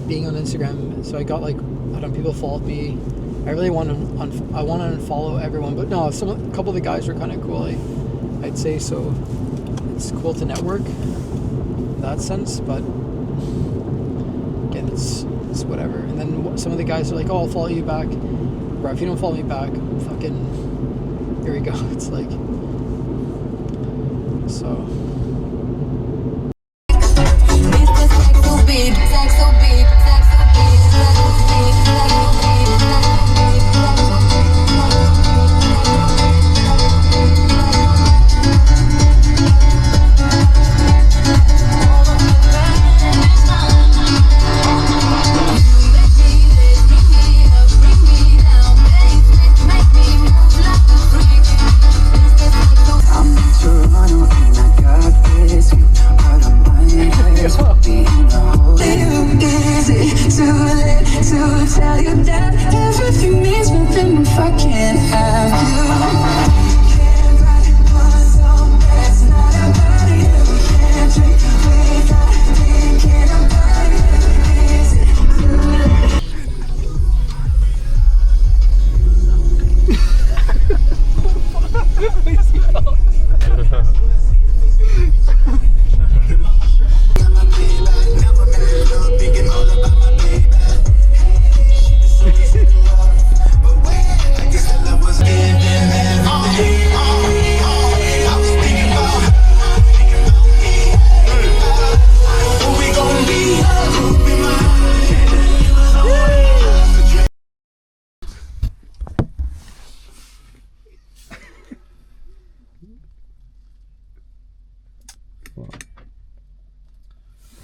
Speaker 1: being on Instagram, so I got like, I don't know, people followed me. I really want to unfollow everyone, but no, a couple of the guys were kind of cool. I'd say so. It's cool to network in that sense, but again, it's whatever. And then some of the guys are like, "Oh, I'll follow you back." Bro, if you don't follow me back, fucking, here we go. It's like, so.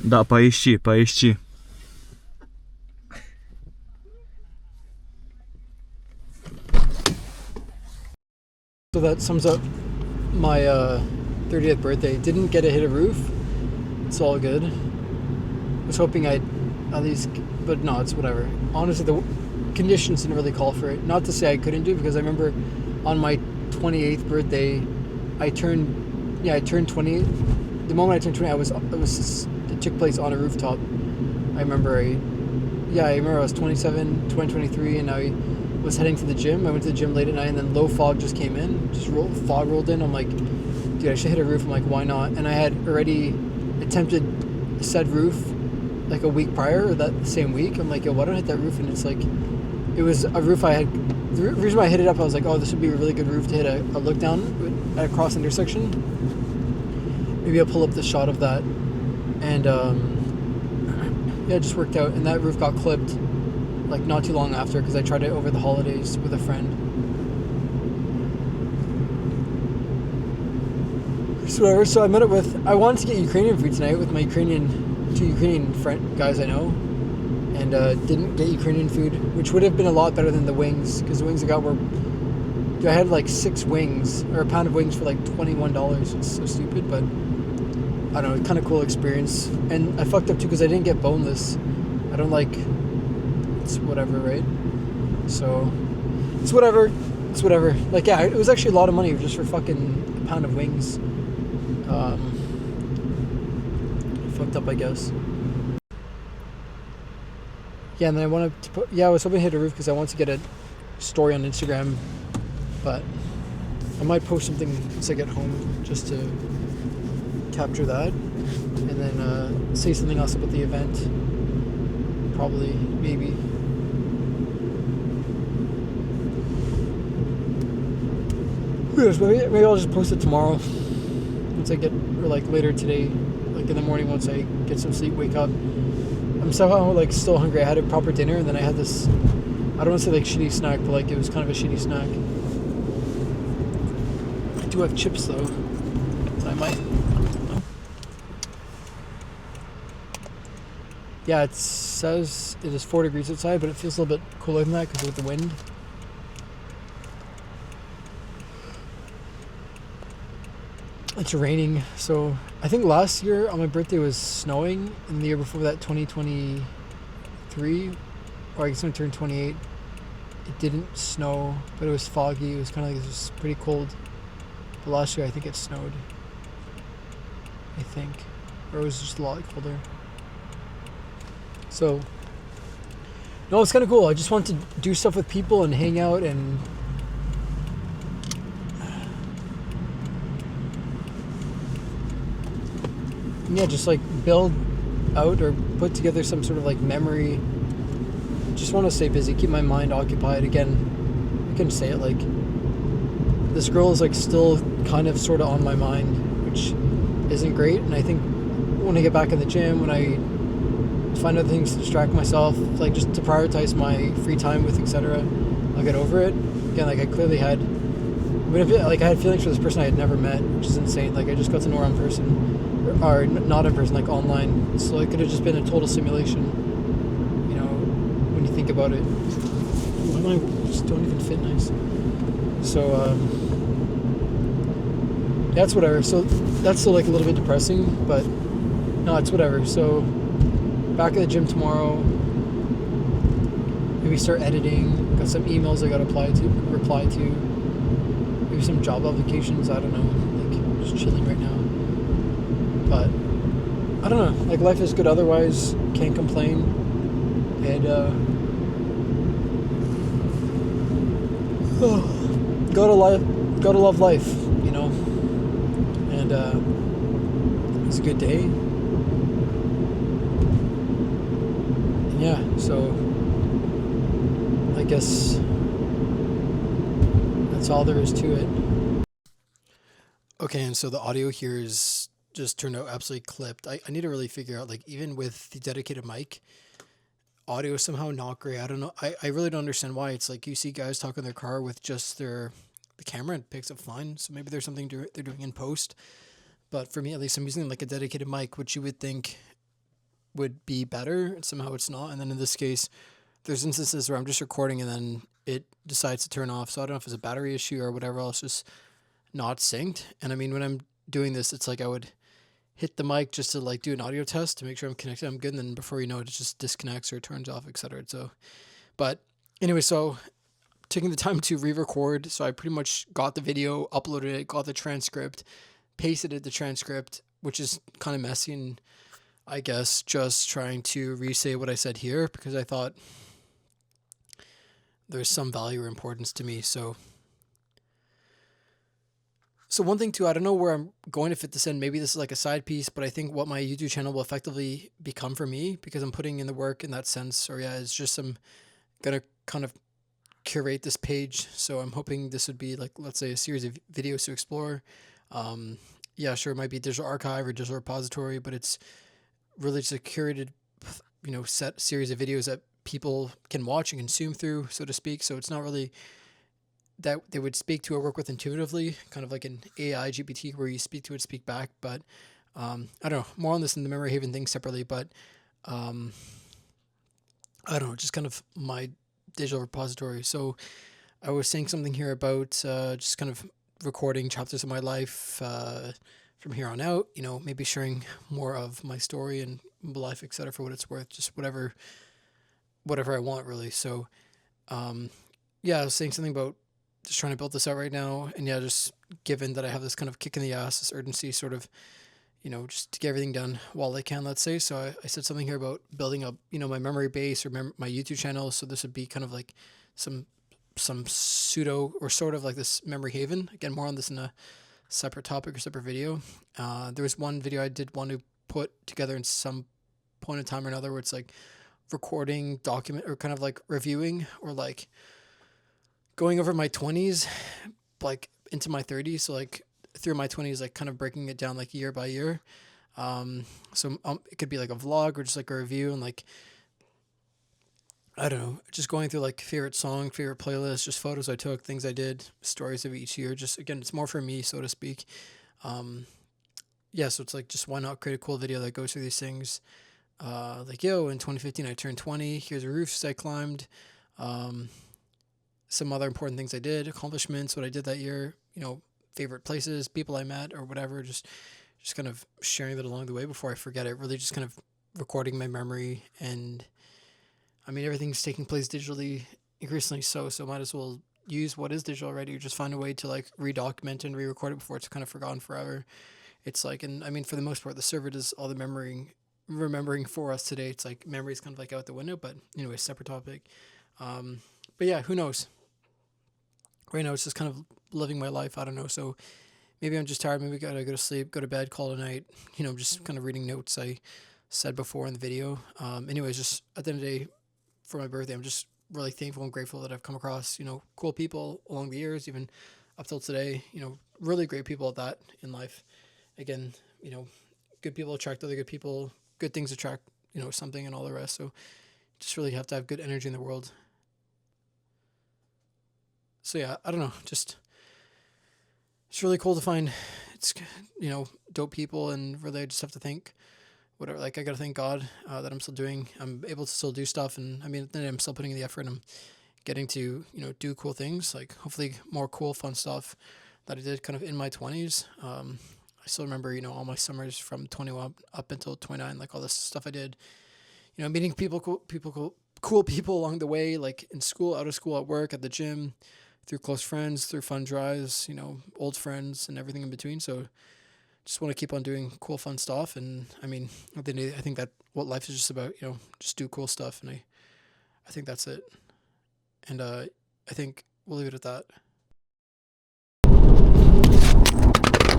Speaker 4: Да, поищи.
Speaker 1: So that sums up my 30th birthday. Didn't get to hit a roof. It's all good. I was hoping I'd at least, but no, it's whatever. Honestly, the conditions didn't really call for it. Not to say I couldn't do it, because I remember on my 28th birthday, I turned 20. The moment I turned 20, it took place on a rooftop. I remember I was 27, 23, and I was heading to the gym. I went to the gym late at night, and then low fog just came in. Fog rolled in. I'm like, dude, I should hit a roof. I'm like, why not? And I had already attempted said roof like a week prior or that same week. I'm like, yo, why don't I hit that roof? And it's like, it was a roof I had. The reason why I hit it up, I was like, oh, this would be a really good roof to hit a look down at a cross intersection. Maybe I'll pull up the shot of that. And yeah, it just worked out. And that roof got clipped like not too long after because I tried it over the holidays with a friend. So whatever. So I met up with. I wanted to get Ukrainian food tonight with my two Ukrainian guys I know, and didn't get Ukrainian food, which would have been a lot better than the wings because the wings I got were. I had like 6 wings or a pound of wings for like $21. It's so stupid, but I don't know. Kind of cool experience. And I fucked up too because I didn't get boneless. I don't like. It's whatever, right? So it's whatever. It's whatever. Like yeah, it was actually a lot of money just for fucking a pound of wings. Fucked up, I guess. Yeah, and then I wanted to put. Yeah, I was hoping to hit a roof because I want to get a story on Instagram, but I might post something once I get home just to capture that, and then say something else about the event. Probably, maybe. Who knows? Maybe I'll just post it tomorrow. Once I get, or like later today, like in the morning once I get some sleep, wake up. I'm somehow like still hungry. I had a proper dinner and then I had this, I don't want to say like shitty snack, but like it was kind of a shitty snack. I do have chips though, so I might. Yeah, it says it is 4 degrees outside, but it feels a little bit cooler than that because with the wind. It's raining, so I think last year on my birthday was snowing, and the year before that, 2023, or I guess when I turned 28, it didn't snow, but it was foggy. It was kind of like it was pretty cold. But last year, I think it snowed. I think, or it was just a lot colder. So, no, it's kind of cool. I just want to do stuff with people and hang out and. Yeah, just like build out or put together some sort of like memory. Just want to stay busy, keep my mind occupied. Again, I can say it like this girl is like still kind of sort of on my mind, which isn't great. And I think when I get back in the gym, when I find other things to distract myself, like just to prioritize my free time with, etc., I'll get over it. Again, like I clearly had, I had feelings for this person I had never met, which is insane. Like I just got to know her in person. Or not in person, like online. So it could have just been a total simulation, you know, when you think about it. My just don't even fit nice. So, that's whatever. So that's still like a little bit depressing, but no, it's whatever. So back at the gym tomorrow. Maybe start editing. Got some emails I got to reply to. Maybe some job applications. I don't know. Like just chilling right now. But I don't know, like life is good otherwise, can't complain, and gotta love life, you know, and it's a good day, and yeah, so I guess that's all there is to it. Okay, and so the audio here is just turned out absolutely clipped. I need to really figure out, like, even with the dedicated mic, audio is somehow not great. I don't know. I really don't understand why. It's like you see guys talk in their car with just the camera and it picks up fine. So maybe there's something they're doing in post. But for me, at least, I'm using like a dedicated mic, which you would think would be better. And somehow it's not. And then in this case, there's instances where I'm just recording and then it decides to turn off. So I don't know if it's a battery issue or whatever else, just not synced. And I mean, when I'm doing this, it's like I would hit the mic just to like do an audio test to make sure I'm connected, I'm good, and then before you know it, it just disconnects or turns off, etc. So, but anyway, so taking the time to re-record, so I pretty much got the video, uploaded it, got the transcript, pasted it, the transcript, which is kind of messy, and I guess just trying to re-say what I said here because I thought there's some value or importance to me. So So one thing too, I don't know where I'm going to fit this in. Maybe this is like a side piece, but I think what my YouTube channel will effectively become for me, because I'm putting in the work in that sense, or yeah, it's just I'm gonna kind of curate this page. So I'm hoping this would be like, let's say, a series of videos to explore. Yeah, sure, it might be digital archive or digital repository, but it's really just a curated, set series of videos that people can watch and consume through, so to speak. So it's not really that they would speak to or work with intuitively, kind of like an AI GPT where you speak to it, speak back. But I don't know, more on this in the Memory Haven thing separately, but I don't know, just kind of my digital repository. So I was saying something here about just kind of recording chapters of my life from here on out, maybe sharing more of my story and life, etc., for what it's worth, just whatever I want, really. So yeah, I was saying something about just trying to build this out right now, and yeah, just given that I have this kind of kick in the ass, this urgency, sort of, just to get everything done while I can, let's say. So I said something here about building up, my memory base or my YouTube channel. So this would be kind of like some pseudo or sort of like this Memory Haven. Again, more on this in a separate topic or separate video. There was one video I did want to put together in some point in time or another, where it's like recording, document, or kind of like reviewing, or like going over my 20s, like into my 30s. So like through my 20s, like kind of breaking it down like year by year. So it could be like a vlog or just like a review, and like, I don't know, just going through like favorite song, favorite playlist, just photos I took, things I did, stories of each year. Just, again, it's more for me, so to speak. Yeah, so it's like, just why not create a cool video that goes through these things? Like, yo, in 2015, I turned 20. Here's the roofs I climbed. Some other important things I did, accomplishments, what I did that year, favorite places, people I met, or whatever. Just kind of sharing that along the way before I forget it. Really just kind of recording my memory. And I mean, everything's taking place digitally increasingly so might as well use what is digital already, or just find a way to like redocument and re-record it before it's kind of forgotten forever. It's like, and I mean, for the most part, the server does all the remembering for us today. It's like memory's kind of like out the window, but anyway, separate topic. But yeah, who knows? Right now, it's just kind of living my life. I don't know. So maybe I'm just tired. Maybe I gotta go to sleep, go to bed, call it a night. Just kind of reading notes I said before in the video. Anyways, just at the end of the day, for my birthday, I'm just really thankful and grateful that I've come across, cool people along the years, even up till today, really great people at that in life. Again, good people attract other good people, good things attract, something, and all the rest. So just really have to have good energy in the world. So yeah, I don't know, just, it's really cool to find, it's, dope people, and really I just have to thank whatever, like I got to thank God that I'm still doing, I'm able to still do stuff. And I mean, I'm still putting in the effort, and I'm getting to, do cool things, like hopefully more cool, fun stuff that I did kind of in my 20s. I still remember, all my summers from 21 up until 29, like all this stuff I did, meeting cool people along the way, like in school, out of school, at work, at the gym, through close friends, through fun drives, old friends, and everything in between. So just want to keep on doing cool, fun stuff. And I mean, at the end of the day, I think that what life is just about, just do cool stuff. And I think that's it. And I think we'll leave it at that.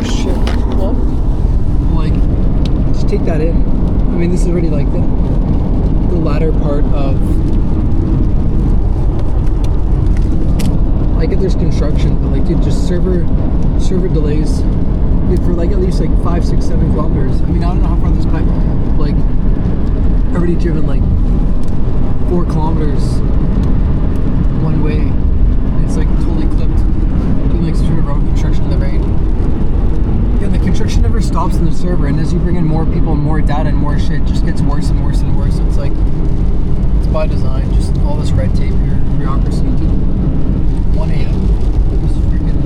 Speaker 1: Shit. Well, like, just take that in. I mean, this is already like the latter part of, like, if there's construction, but like, dude, just server delays, dude, for like at least like 5, 6, 7 kilometers. I mean, I don't know how far this pipe, like, already driven like 4 kilometers one way. It's like totally clipped, doing like some sort of road construction in the rain. Yeah, the construction never stops in the server, and as you bring in more people and more data and more shit, it just gets worse and worse and worse. So it's like, it's by design, just all this red tape here, bureaucracy, dude. 1 a.m. It was freaking